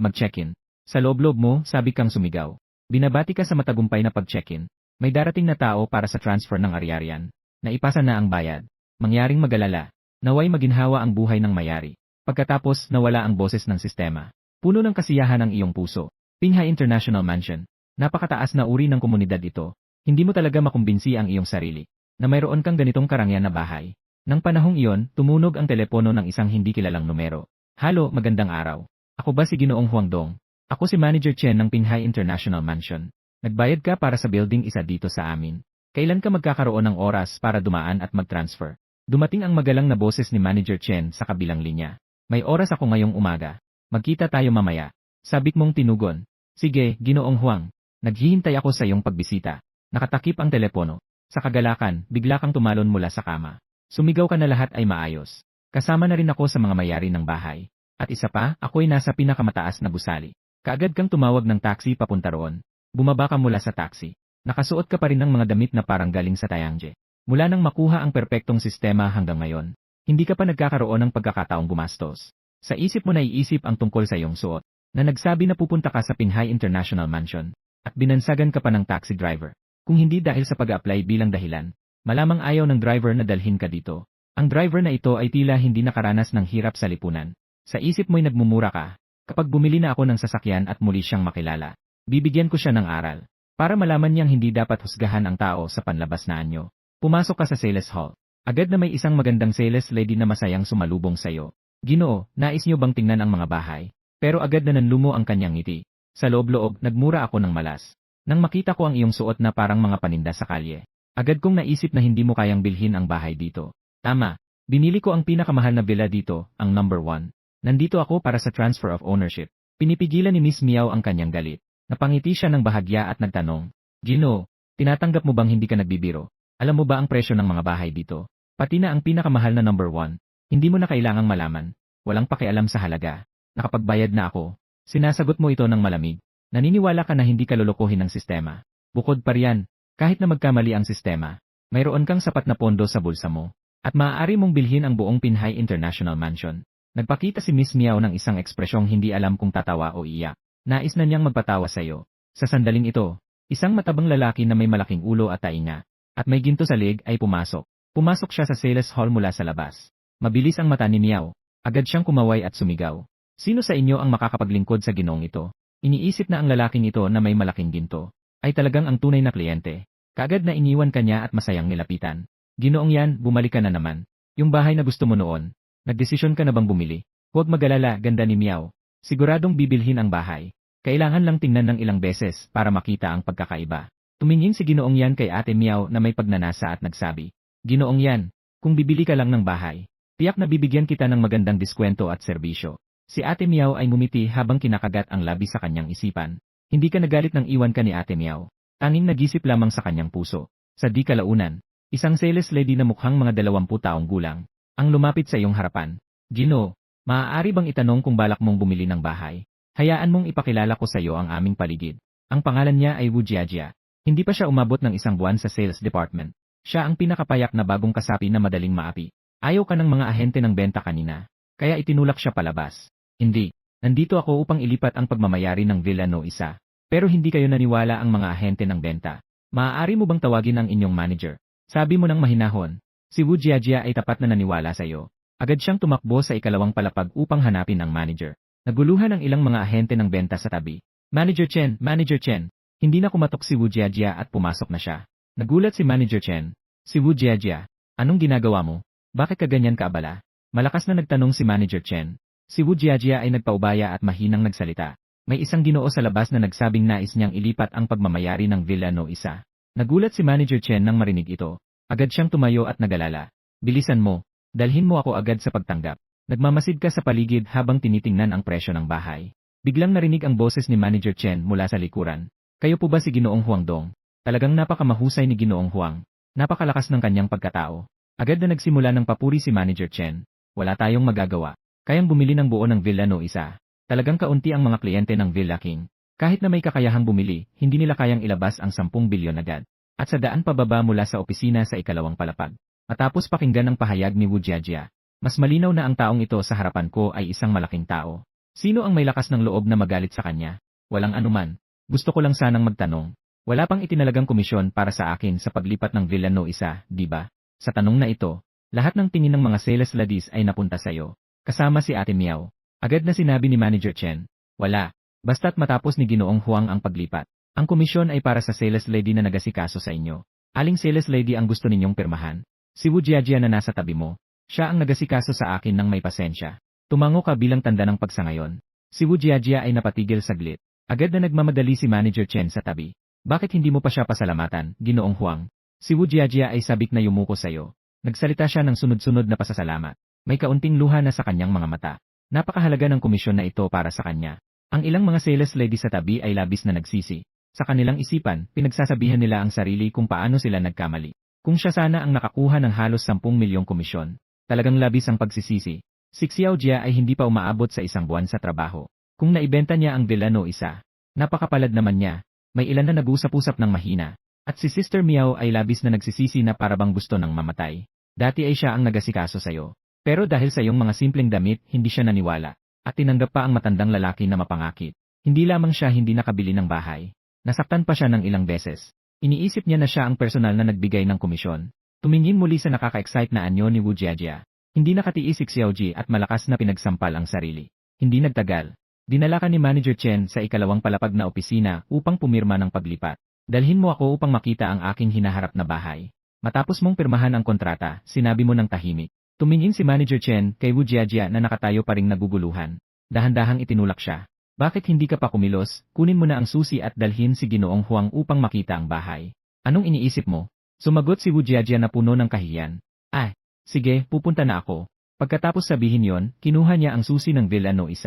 Sa loob-loob mo, sabi kang sumigaw. Binabati ka sa matagumpay na pag-check-in. May darating na tao para sa transfer ng ari-arian. Naipasa na ang bayad. Mangyaring mag-alala. Naway maginhawa ang buhay ng mayari. Pagkatapos, nawala ang boses ng sistema. Puno ng kasiyahan ang iyong puso. Pinhai International Mansion. Napakataas na uri ng komunidad ito. Hindi mo talaga makumbinsi ang iyong sarili na mayroon kang ganitong karangyan na bahay. Nang panahong iyon, tumunog ang telepono ng isang hindi kilalang numero. Halo, magandang araw. Ako ba si Ginoong Huangdong? Ako si Manager Chen ng Pinhai International Mansion. Nagbayad ka para sa building isa dito sa amin. Kailan ka magkakaroon ng oras para dumaan at mag-transfer? Dumating ang magalang na boses ni Manager Chen sa kabilang linya. May oras ako ngayong umaga. Magkita tayo mamaya. Sabik mong tinugon. Sige, Ginoong Huang. Naghihintay ako sa iyong pagbisita. Nakatakip ang telepono. Sa kagalakan, bigla kang tumalon mula sa kama. Sumigaw ka na lahat ay maayos. Kasama na rin ako sa mga mayari ng bahay. At isa pa, ako'y nasa pinakamataas na gusali. Kaagad kang tumawag ng taxi papunta roon. Bumaba ka mula sa taxi. Nakasuot ka pa rin ng mga damit na parang galing sa Tayangje. Mula nang makuha ang perpektong sistema hanggang ngayon, hindi ka pa nagkakaroon ng pagkakataong gumastos. Sa isip mo naiisip ang tungkol sa iyong suot, na nagsabi na pupunta ka sa Pinhai International Mansion, at binansagan ka pa ng taxi driver. Kung hindi dahil sa pag-apply bilang dahilan, malamang ayaw ng driver na dalhin ka dito. Ang driver na ito ay tila hindi nakaranas ng hirap sa lipunan. Sa isip mo'y nagmumura ka. Kapag bumili na ako ng sasakyan at muli siyang makilala, bibigyan ko siya ng aral. Para malaman niyang hindi dapat husgahan ang tao sa panlabas na anyo. Pumasok ka sa sales hall. Agad na may isang magandang sales lady na masayang sumalubong sa'yo. Ginoo, nais niyo bang tingnan ang mga bahay? Pero agad na nanlumo ang kanyang ngiti. Sa loob-loob, nagmura ako ng malas. Nang makita ko ang iyong suot na parang mga paninda sa kalye, agad kong naisip na hindi mo kayang bilhin ang bahay dito. Tama, binili ko ang pinakamahal na villa dito, ang number 1. Nandito ako para sa transfer of ownership. Pinipigilan ni Miss Miao ang kanyang galit. Napangiti siya ng bahagya at nagtanong, Ginoo, tinatanggap mo bang hindi ka nagbibiro? Alam mo ba ang presyo ng mga bahay dito? Pati na ang pinakamahal na number 1. Hindi mo na kailangang malaman. Walang pakialam sa halaga. Nakapagbayad na ako. Sinasagot mo ito ng malamig. Naniniwala ka na hindi ka lolokohin ng sistema. Bukod pa riyan, kahit na magkamali ang sistema, mayroon kang sapat na pondo sa bulsa mo. At maaari mong bilhin ang buong Pinhai International Mansion. Nagpakita si Miss Miao ng isang ekspresyong hindi alam kung tatawa o iyak. Nais na niyang magpatawa sa iyo. Sa sandaling ito, isang matabang lalaki na may malaking ulo at tainga, at may ginto sa leg ay pumasok. Pumasok siya sa sales hall mula sa labas. Mabilis ang mata ni Miao. Agad siyang kumaway at sumigaw. Sino sa inyo ang makakapaglingkod sa ginoong ito? Iniisip na ang lalaking ito na may malaking ginto ay talagang ang tunay na kliyente. Kaagad na iniwan kanya at masayang nilapitan. Ginoong yan, bumalik ka na naman. Yung bahay na gusto mo noon. Nagdesisyon ka na bang bumili? Huwag mag-alala, ganda ni Miao. Siguradong bibilhin ang bahay. Kailangan lang tingnan ng ilang beses para makita ang pagkakaiba. Tumingin si Ginoong yan kay Ate Miao na may pagnanasa at nagsabi, Ginoong yan, kung bibili ka lang ng bahay, tiyak na bibigyan kita ng magandang diskwento at serbisyo. Si Ate Miao ay ngumiti habang kinakagat ang labi sa kanyang isipan. Hindi ka nagalit nang iwan ka ni Ate Miao. Tanging nagisip lamang sa kanyang puso. Sa di kalaunan, isang sales lady na mukhang mga 20 taong gulang ang lumapit sa iyong harapan. Ginoo, maaari bang itanong kung balak mong bumili ng bahay? Hayaan mong ipakilala ko sa iyo ang aming paligid. Ang pangalan niya ay Wu Jiajia. Hindi pa siya umabot ng isang buwan sa sales department. Siya ang pinakapayak na bagong kasapi na madaling maapi. Ayaw ka ng mga ahente ng benta kanina, kaya itinulak siya palabas. Hindi, nandito ako upang ilipat ang pagmamayari ng Villa No Isa. Pero hindi kayo naniwala ang mga ahente ng benta. Maaari mo bang tawagin ang inyong manager? Sabi mo ng mahinahon. Si Wu Jiajia ay tapat na naniwala sa iyo. Agad siyang tumakbo sa ikalawang palapag upang hanapin ang manager. Naguluhan ang ilang mga ahente ng benta sa tabi. Manager Chen, hindi na kumatok si Wu Jiajia at pumasok na siya. Nagulat si Manager Chen. Si Wu Jiajia, anong ginagawa mo? Bakit ka ganyan kaabala? Malakas na nagtanong si Manager Chen. Si Wu Jiajia ay nagpaubaya at mahinang nagsalita. May isang ginoo sa labas na nagsabing nais niyang ilipat ang pagmamayari ng Villa No Isa. Nagulat si Manager Chen nang marinig ito. Agad siyang tumayo at nagalala. Bilisan mo, dalhin mo ako agad sa pagtanggap. Nagmamasid ka sa paligid habang tinitingnan ang presyo ng bahay. Biglang narinig ang boses ni Manager Chen mula sa likuran. Kayo po ba si Ginoong Huangdong? Talagang napakamahusay ni Ginoong Huang. Napakalakas ng kanyang pagkatao. Agad na nagsimula ng papuri si Manager Chen. Wala tayong magagawa. Kayang bumili ng buo ng Villa No Isa. Talagang kaunti ang mga kliyente ng Villa King. Kahit na may kakayahang bumili, hindi nila kayang ilabas ang 10 bilyon agad. At sa daan pababa mula sa opisina sa ikalawang palapag. Matapos pakinggan ang pahayag ni Wu Jiajia, mas malinaw na ang taong ito sa harapan ko ay isang malaking tao. Sino ang may lakas ng loob na magalit sa kanya? Walang anuman. Gusto ko lang sanang magtanong. Wala pang itinalagang komisyon para sa akin sa paglipat ng Villa No Isa, di ba? Sa tanong na ito, lahat ng tingin ng mga sales ladies ay napunta sa iyo. Kasama si Ate Miao. Agad na sinabi ni Manager Chen, wala. Basta't matapos ni Ginoong Huang ang paglipat. Ang komisyon ay para sa sales lady na nagasikaso sa inyo. Aling sales lady ang gusto ninyong pirmahan? Si Wu Jiajia na nasa tabi mo. Siya ang nagasikaso sa akin ng may pasensya. Tumango ka bilang tanda ng pagsangayon. Si Wu Jiajia ay napatigil saglit. Agad na nagmamadali si Manager Chen sa tabi. Bakit hindi mo pa siya pasalamatan, Ginoong Huang? Si Wu Jiajia ay sabik na yumuko sa iyo. Nagsalita siya ng sunod-sunod na pasasalamat. May kaunting luha na sa kanyang mga mata. Napakahalaga ng komisyon na ito para sa kanya. Ang ilang mga sales lady sa tabi ay labis na nagsisi. Sa kanilang isipan, pinagsasabihan nila ang sarili kung paano sila nagkamali. Kung siya sana ang nakakuha ng halos 10 milyong komisyon, talagang labis ang pagsisisi. Si Xiao Jia ay hindi pa umaabot sa 1 buwan sa trabaho. Kung naibenta niya ang Villa No Isa, napakapalad naman niya. May ilan na nag-usap-usap ng mahina. At si Sister Miao ay labis na nagsisisi na parabang gusto ng mamatay. Dati ay siya ang nagasikaso sa'yo. Pero dahil sa iyong mga simpleng damit, hindi siya naniwala. At tinanggap pa ang matandang lalaki na mapangakit. Hindi lamang siya hindi nakabili ng bahay. Nasaktan pa siya ng ilang beses. Iniisip niya na siya ang personal na nagbigay ng komisyon. Tumingin muli sa nakaka-excite na anyo ni Wu Jiajia. Hindi nakatiis si Xiaoji at malakas na pinagsampal ang sarili. Hindi nagtagal. Dinala ka ni Manager Chen sa ikalawang palapag na opisina upang pumirma ng paglipat. Dalhin mo ako upang makita ang aking hinaharap na bahay. Matapos mong pirmahan ang kontrata, sinabi mo ng tahimik. Tumingin si Manager Chen kay Wu Jiajia na nakatayo pa ring naguguluhan. Dahan-dahang itinulak siya. Bakit hindi ka pa kumilos? Kunin mo na ang susi at dalhin si Ginoong Huang upang makita ang bahay. Anong iniisip mo? Sumagot si Wu Jiajia na puno ng kahiyan. Ah, sige, pupunta na ako. Pagkatapos sabihin yon, kinuha niya ang susi ng Villa No 1.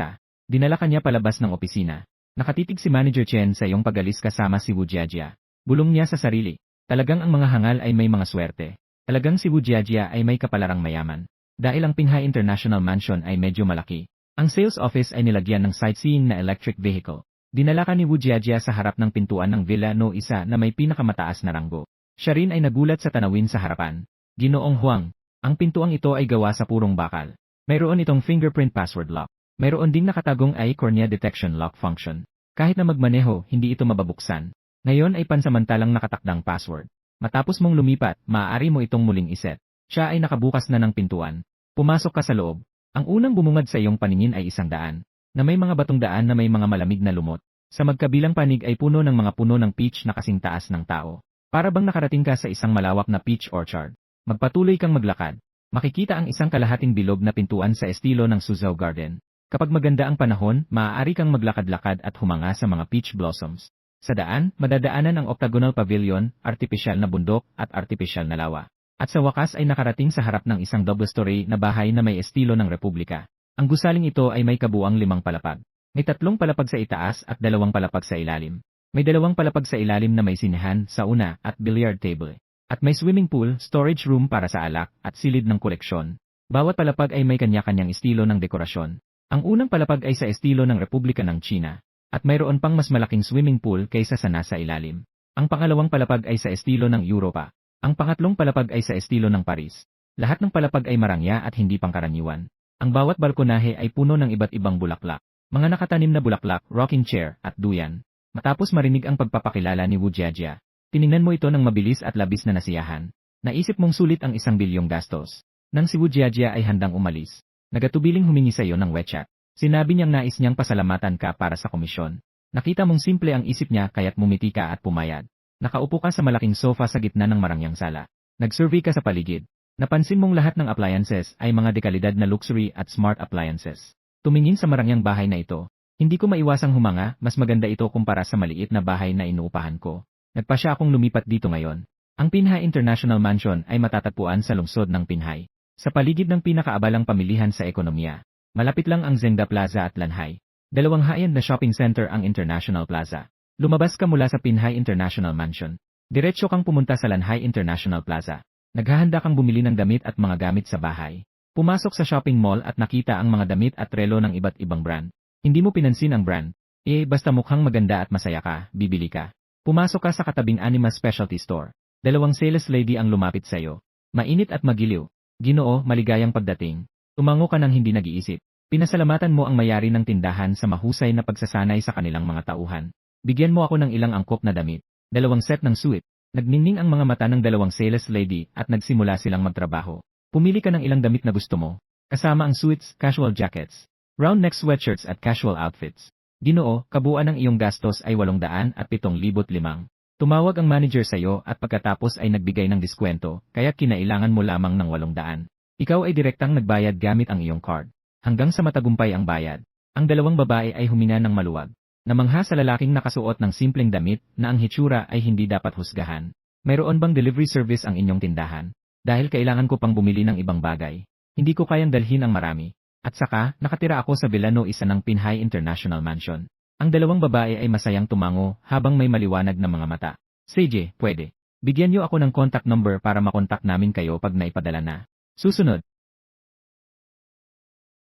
Dinala kanya palabas ng opisina. Nakatitig si Manager Chen sa iyong pagalis kasama si Wu Jiajia. Bulong niya sa sarili. Talagang ang mga hangal ay may mga swerte. Talagang si Wu Jiajia ay may kapalarang mayaman. Dahil ang Pinhai International Mansion ay medyo malaki. Ang sales office ay nilagyan ng sightseeing na electric vehicle. Dinala ka ni Wu Jiajia sa harap ng pintuan ng Villa No 1 na may pinakamataas na ranggo. Siya rin ay nagulat sa tanawin sa harapan. Ginoong Huang, ang pintuang ito ay gawa sa purong bakal. Mayroon itong fingerprint password lock. Mayroon ding nakatagong eye cornea detection lock function. Kahit na magmaneho, hindi ito mababuksan. Ngayon ay pansamantalang nakatakdang password. Matapos mong lumipat, maaari mo itong muling iset. Siya ay nakabukas na ng pintuan. Pumasok ka sa loob. Ang unang bumungad sa iyong paningin ay 100, na may mga batong daan na may mga malamig na lumot. Sa magkabilang panig ay puno ng mga puno ng peach na kasing taas ng tao. Para bang nakarating ka sa isang malawak na peach orchard. Magpatuloy kang maglakad. Makikita ang isang kalahating bilog na pintuan sa estilo ng Suzhou Garden. Kapag maganda ang panahon, maaari kang maglakad-lakad at humanga sa mga peach blossoms. Sa daan, madadaanan ang octagonal pavilion, artipisyal na bundok, at artipisyal na lawa. At sa wakas ay nakarating sa harap ng isang double-story na bahay na may estilo ng republika. Ang gusaling ito ay may kabuang 5 palapag. May 3 palapag sa itaas at 2 palapag sa ilalim. May 2 palapag sa ilalim na may sinehan sa una at billiard table. At may swimming pool, storage room para sa alak, at silid ng koleksyon. Bawat palapag ay may kanya-kanyang estilo ng dekorasyon. Ang unang palapag ay sa estilo ng Republika ng China. At mayroon pang mas malaking swimming pool kaysa sa nasa ilalim. Ang pangalawang palapag ay sa estilo ng Europa. Ang pangatlong palapag ay sa estilo ng Paris. Lahat ng palapag ay marangya at hindi pangkaraniwan. Ang bawat balkonahe ay puno ng iba't ibang bulaklak. Mga nakatanim na bulaklak, rocking chair, at duyan. Matapos marinig ang pagpapakilala ni Wu Jiajia, tiningnan mo ito ng mabilis at labis na nasiyahan. Naisip mong sulit ang 1 bilyong gastos. Nang si Wu Jiajia ay handang umalis, nagatubiling humingi sa iyo ng WeChat. Sinabi niyang nais niyang pasalamatan ka para sa komisyon. Nakita mong simple ang isip niya kaya't mumiti ka at pumayag. Nakaupo ka sa malaking sofa sa gitna ng marangyang sala. Nag-survey ka sa paligid. Napansin mong lahat ng appliances ay mga dekalidad na luxury at smart appliances. Tumingin sa marangyang bahay na ito. Hindi ko maiwasang humanga, mas maganda ito kumpara sa maliit na bahay na inuupahan ko. Nagpasya akong lumipat dito ngayon. Ang Pinhai International Mansion ay matatagpuan sa lungsod ng Pinhai. Sa paligid ng pinakaabalang pamilihan sa ekonomiya. Malapit lang ang Zengda Plaza at Lanhai. 2 high-end na shopping center ang International Plaza. Lumabas ka mula sa Pinhai International Mansion. Diretso kang pumunta sa Lanhai International Plaza. Naghahanda kang bumili ng damit at mga gamit sa bahay. Pumasok sa shopping mall at nakita ang mga damit at relo ng iba't ibang brand. Hindi mo pinansin ang brand. Basta mukhang maganda at masaya ka, bibili ka. Pumasok ka sa katabing Anima Specialty Store. 2 sales lady ang lumapit sa iyo. Mainit at magiliw. Ginoo, maligayang pagdating. Tumango ka ng hindi nag-iisip. Pinasalamatan mo ang mayari ng tindahan sa mahusay na pagsasanay sa kanilang mga tauhan. Bigyan mo ako ng ilang angkop na damit. 2 set ng suit. Nagningning ang mga mata ng 2 sales lady at nagsimula silang magtrabaho. Pumili ka ng ilang damit na gusto mo. Kasama ang suits, casual jackets, round neck sweatshirts at casual outfits. Ginoo, kabuuan ng iyong gastos ay 807,500. Tumawag ang manager sa iyo at pagkatapos ay nagbigay ng diskwento, kaya kinailangan mo lamang ng 800. Ikaw ay direktang nagbayad gamit ang iyong card. Hanggang sa matagumpay ang bayad. Ang 2 babae ay huminga ng maluwag. Namangha sa lalaking nakasuot ng simpleng damit na ang hitsura ay hindi dapat husgahan. Mayroon bang delivery service ang inyong tindahan? Dahil kailangan ko pang bumili ng ibang bagay. Hindi ko kayang dalhin ang marami. At saka, nakatira ako sa Villa No 1 ng Pinhai International Mansion. Ang 2 babae ay masayang tumango habang may maliwanag na mga mata. Sige, pwede. Bigyan niyo ako ng contact number para makontak namin kayo pag naipadala na. Susunod.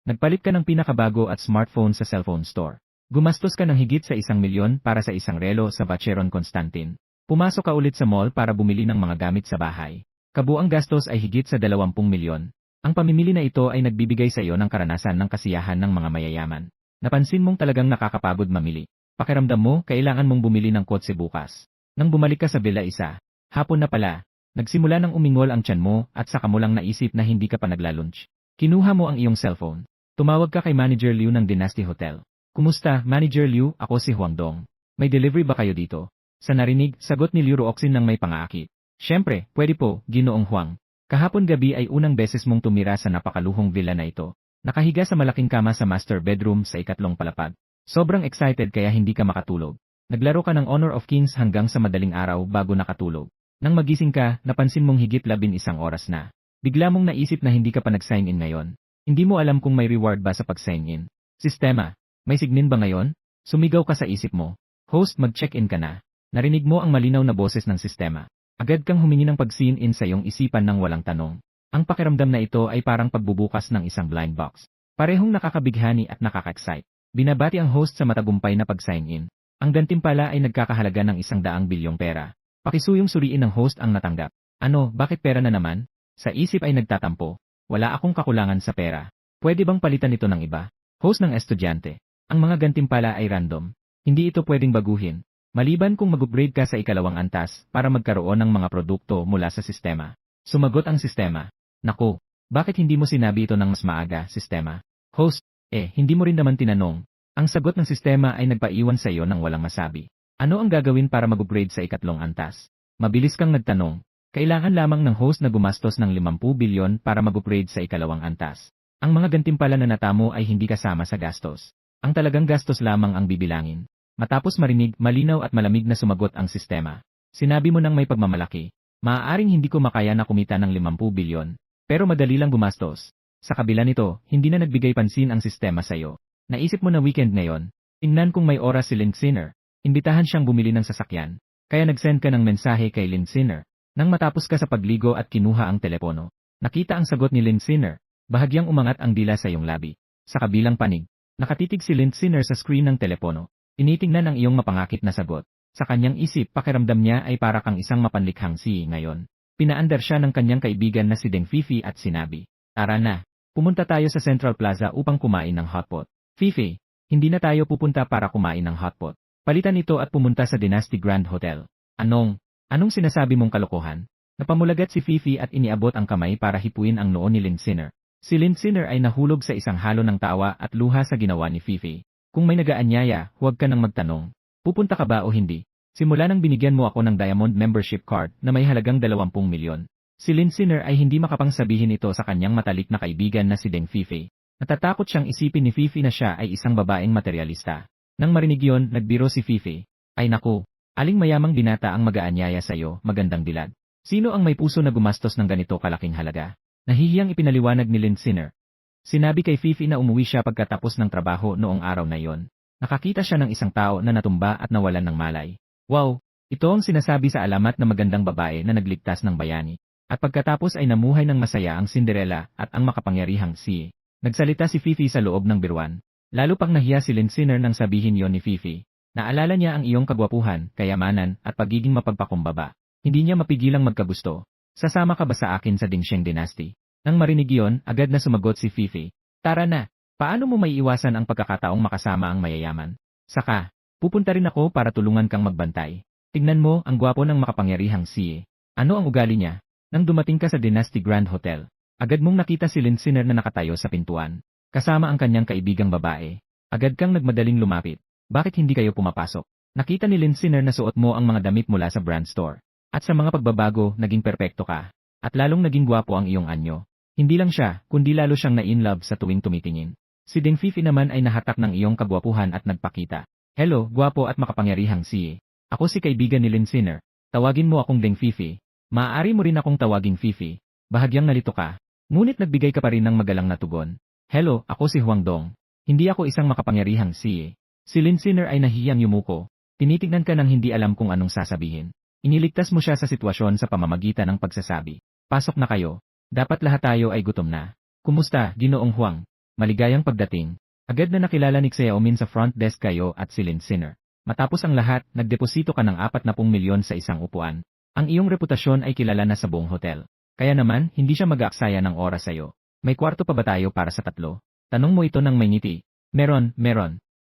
Nagpalit ka ng pinakabago at smartphone sa cellphone store. Gumastos ka ng higit sa 1 milyon para sa isang relo sa Vacheron Constantin. Pumasok ka ulit sa mall para bumili ng mga gamit sa bahay. Kabuang gastos ay higit sa 20 milyon. Ang pamimili na ito ay nagbibigay sa iyo ng karanasan ng kasiyahan ng mga mayayaman. Napansin mong talagang nakakapagod mamili. Pakiramdam mo, kailangan mong bumili ng kotse bukas. Nang bumalik ka sa Villa 1, hapon na pala. Nagsimula ng umingol ang tiyan mo at saka mo lang naisip na hindi ka pa naglalunch. Kinuha mo ang iyong cellphone. Tumawag ka kay Manager Liu ng Dynasty Hotel. Kumusta, Manager Liu? Ako si Huang Dong. May delivery ba kayo dito? Sa narinig, sagot ni Liu Ruoxin ng may pangaakit. Siyempre, pwede po, Ginoong Huang. Kahapon gabi ay unang beses mong tumira sa napakaluhong villa na ito. Nakahiga sa malaking kama sa master bedroom sa ikatlong palapag. Sobrang excited kaya hindi ka makatulog. Naglaro ka ng Honor of Kings hanggang sa madaling araw bago nakatulog. Nang magising ka, napansin mong higit 11 oras na. Bigla mong naisip na hindi ka pa nag-sign in ngayon. Hindi mo alam kung may reward ba sa pag-sign in. Sistema, may signin ba ngayon? Sumigaw ka sa isip mo. Host, mag-check-in ka na. Narinig mo ang malinaw na boses ng sistema. Agad kang humingi ng pag-sign in sa iyong isipan ng walang tanong. Ang pakiramdam na ito ay parang pagbubukas ng isang blind box. Parehong nakakabighani at nakaka-excite. Binabati ang host sa matagumpay na pag-sign in. Ang gantimpala ay nagkakahalaga ng 100 bilyong pera. Pakisuyong suriin ng host ang natanggap. Ano, bakit pera na naman? Sa isip ay nagtatampo. Wala akong kakulangan sa pera. Pwede bang palitan ito ng iba? Host ng estudyante. Ang mga gantimpala ay random. Hindi ito pwedeng baguhin. Maliban kung mag-upgrade ka sa ikalawang antas para magkaroon ng mga produkto mula sa sistema. Sumagot ang sistema. Naku, bakit hindi mo sinabi ito ng mas maaga, sistema? Host, hindi mo rin naman tinanong. Ang sagot ng sistema ay nagpaiwan sa iyo ng walang masabi. Ano ang gagawin para mag-upgrade sa ikatlong antas? Mabilis kang nagtanong. Kailangan lamang ng host na gumastos ng 50 bilyon para mag-upgrade sa ikalawang antas. Ang mga gantimpala na natamo ay hindi kasama sa gastos. Ang talagang gastos lamang ang bibilangin. Matapos marinig, malinaw at malamig na sumagot ang sistema. Sinabi mo nang may pagmamalaki. Maaaring hindi ko makaya na kumita ng 50 bilyon. Pero madali lang gumastos. Sa kabila nito, hindi na nagbigay pansin ang sistema sa iyo. Naisip mo na weekend ngayon. Tingnan kung may oras si Lynn Sinner. Imbitahan siyang bumili ng sasakyan. Kaya nag-send ka ng mensahe kay Lynn Sinner. Nang matapos ka sa pagligo at kinuha ang telepono, nakita ang sagot ni Lynn Sinner. Bahagyang umangat ang dila sa iyong labi. Sa kabilang panig, nakatitig si Lynn Sinner sa screen ng telepono. Tinitingnan ang iyong mapangakit na sagot. Sa kanyang isip, pakiramdam niya ay para kang isang mapanlikhang si ngayon. Pinaandar siya ng kanyang kaibigan na si Deng Fifi at sinabi, "Tara na, pumunta tayo sa Central Plaza upang kumain ng hotpot." Fifi, hindi na tayo pupunta para kumain ng hotpot. Palitan ito at pumunta sa Dynasty Grand Hotel. Anong sinasabi mong kalokohan? Napamulagat si Fifi at iniabot ang kamay para hipuin ang noo ni Lynn Sinner. Si Lynn Sinner ay nahulog sa isang halo ng tawa at luha sa ginawa ni Fifi. Kung may nagaanyaya, huwag ka nang magtanong. Pupunta ka ba o hindi? Simula nang binigyan mo ako ng Diamond Membership Card na may halagang 20 milyon. Si Lynn Sinner ay hindi makapang sabihin ito sa kanyang matalik na kaibigan na si Deng Fifi. Natatakot siyang isipin ni Fifi na siya ay isang babaeng materialista. Nang marinig yon, nagbiro si Fifi. Ay naku, aling mayamang binata ang mag-aanyaya sa'yo, magandang dilag. Sino ang may puso na gumastos ng ganito kalaking halaga? Nahihiyang ipinaliwanag ni Lynn Sinner. Sinabi kay Fifi na umuwi siya pagkatapos ng trabaho noong araw na yon. Nakakita siya ng isang tao na natumba at nawalan ng malay. Wow, ito ang sinasabi sa alamat na magandang babae na nagligtas ng bayani. At pagkatapos ay namuhay ng masaya ang Cinderella at ang makapangyarihang si. Nagsalita si Fifi sa loob ng biruan. Lalo pang nahiya si Lynn Sinner nang sabihin yon ni Fifi. Naalala niya ang iyong kagwapuhan, kayamanan, at pagiging mapagpakumbaba. Hindi niya mapigilang magkagusto. Sasama ka ba sa akin sa Dingsheng Dynasty? Nang marinig yon, agad na sumagot si Fifi. Tara na, paano mo maiiwasan ang pagkakataong makasama ang mayayaman? Saka, pupunta rin ako para tulungan kang magbantay. Tingnan mo, ang gwapo ng makapangyarihang si. Ano ang ugali niya? Nang dumating ka sa Dynasty Grand Hotel, agad mong nakita si Lynn Sinner na nakatayo sa pintuan. Kasama ang kanyang kaibigang babae. Agad kang nagmadaling lumapit. Bakit hindi kayo pumapasok? Nakita ni Lynn Sinner na suot mo ang mga damit mula sa brand store. At sa mga pagbabago, naging perpekto ka. At lalong naging gwapo ang iyong anyo. Hindi lang siya, kundi lalo siyang na-in-love sa tuwing tumitingin. Si Deng Fifi naman ay nahatak ng iyong kagwapuhan at nagpakita. Hello, gwapo at makapangyarihang si. Ako si kaibigan ni Lynn Sinner. Tawagin mo akong Deng Fifi. Maaari mo rin akong tawaging Fifi. Bahagyang nalito ka. Ngunit nagbigay ka pa rin ng magalang na tugon. Hello, ako si Huang Dong. Hindi ako isang makapangyarihang si. Si Lynn Sinner ay nahiyang yumuko. Tinitignan ka nang hindi alam kung anong sasabihin. Iniligtas mo siya sa sitwasyon sa pamamagitan ng pagsasabi. Pasok na kayo. Dapat lahat tayo ay gutom na. Kumusta, Ginoong Huang? Maligayang pagdating. Agad na nakilala ni Xiaomin sa front desk kayo at si Lynn Sinner. Matapos ang lahat, nagdeposito ka ng 40 milyon sa isang upuan. Ang iyong reputasyon ay kilala na sa buong hotel. Kaya naman, hindi siya mag-aaksaya ng oras sa'yo. May kwarto pa ba tayo para sa tatlo? Tanong mo ito ng may ngiti. Meron.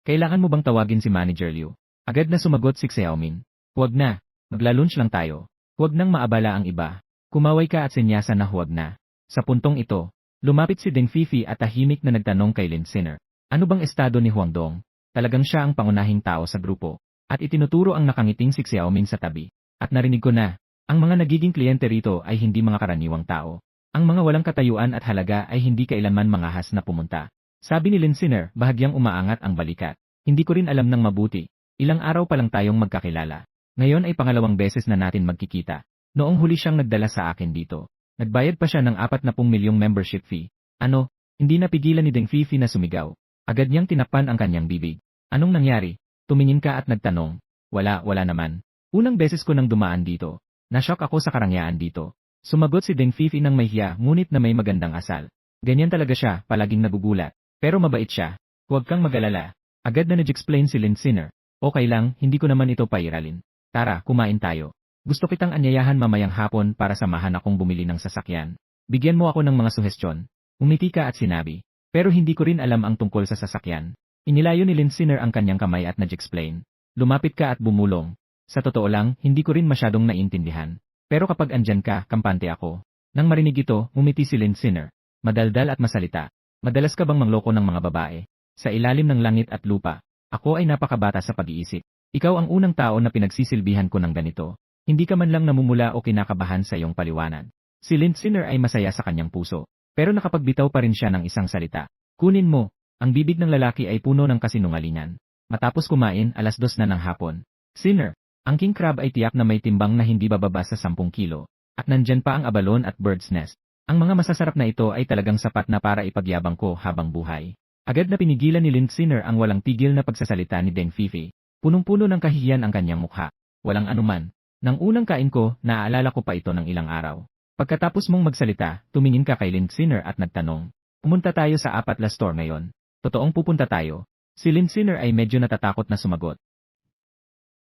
Kailangan mo bang tawagin si Manager Liu? Agad na sumagot si Xiaomin. Huwag na. Magla-lunch lang tayo. Huwag nang maabala ang iba. Kumaway ka at senyasa na huwag na. Sa puntong ito, lumapit si Deng Fifi at tahimik na nagtanong kay Lynn Sinner. Ano bang estado ni Huang Dong? Talagang siya ang pangunahing tao sa grupo. At itinuturo ang nakangiting si Xiaomin sa tabi. At narinig ko na, ang mga nagiging kliyente rito ay hindi mga karaniwang tao. Ang mga walang katayuan at halaga ay hindi kailanman mangahas na pumunta. Sabi ni Linsiner, bahagyang umaangat ang balikat. Hindi ko rin alam ng mabuti. Ilang araw pa lang tayong magkakilala. Ngayon ay pangalawang beses na natin magkikita. Noong huli siyang nagdala sa akin dito. Nagbayad pa siya ng 40 milyong membership fee. Ano? Hindi napigilan ni Deng Fifi na sumigaw. Agad niyang tinakpan ang kanyang bibig. Anong nangyari? Tumingin ka at nagtanong. Wala naman. Unang beses ko nang dumaan dito. Nashock ako sa karangyaan dito. Sumagot si Deng Fifi ng may hiya ngunit na may magandang asal. Ganyan talaga siya, palaging nagugulat. Pero mabait siya. Huwag kang mag-alala. Agad na nag-explain si Linsiner. Okay lang, hindi ko naman ito pairalin. Tara, kumain tayo. Gusto kitang anyayahan mamayang hapon para samahan akong bumili ng sasakyan. Bigyan mo ako ng mga suhestyon. Umiti ka at sinabi. Pero hindi ko rin alam ang tungkol sa sasakyan. Inilayo ni Linsiner ang kanyang kamay at nag-explain. Lumapit ka at bumulong. Sa totoo lang, hindi ko rin masyadong naintindihan. Pero kapag andyan ka, kampante ako. Nang marinig ito, umiti si Linsiner. Madaldal at masalita. Madalas ka bang mangloko ng mga babae? Sa ilalim ng langit at lupa. Ako ay napakabata sa pag-iisip. Ikaw ang unang tao na pinagsisilbihan ko ng ganito. Hindi ka man lang namumula o kinakabahan sa iyong paliwanag. Si Linsiner ay masaya sa kanyang puso. Pero nakapagbitaw pa rin siya ng isang salita. Kunin mo, ang bibig ng lalaki ay puno ng kasinungalingan. Matapos kumain, 2:00 na ng hapon. Sinner, ang king crab ay tiyak na may timbang na hindi bababa sa 10 kilo. At nandyan pa ang abalon at bird's nest. Ang mga masasarap na ito ay talagang sapat na para ipagyabang ko habang buhay. Agad na pinigilan ni Linsiner ang walang tigil na pagsasalita ni Deng Fifi. Punong-puno ng kahihiyan ang kanyang mukha. Walang anuman. Nang unang kain ko, naaalala ko pa ito ng ilang araw. Pagkatapos mong magsalita, tumingin ka kay Linsiner at nagtanong. Pumunta tayo sa Apatla Store ngayon. Totoong pupunta tayo. Si Linsiner ay medyo natatakot na sumagot.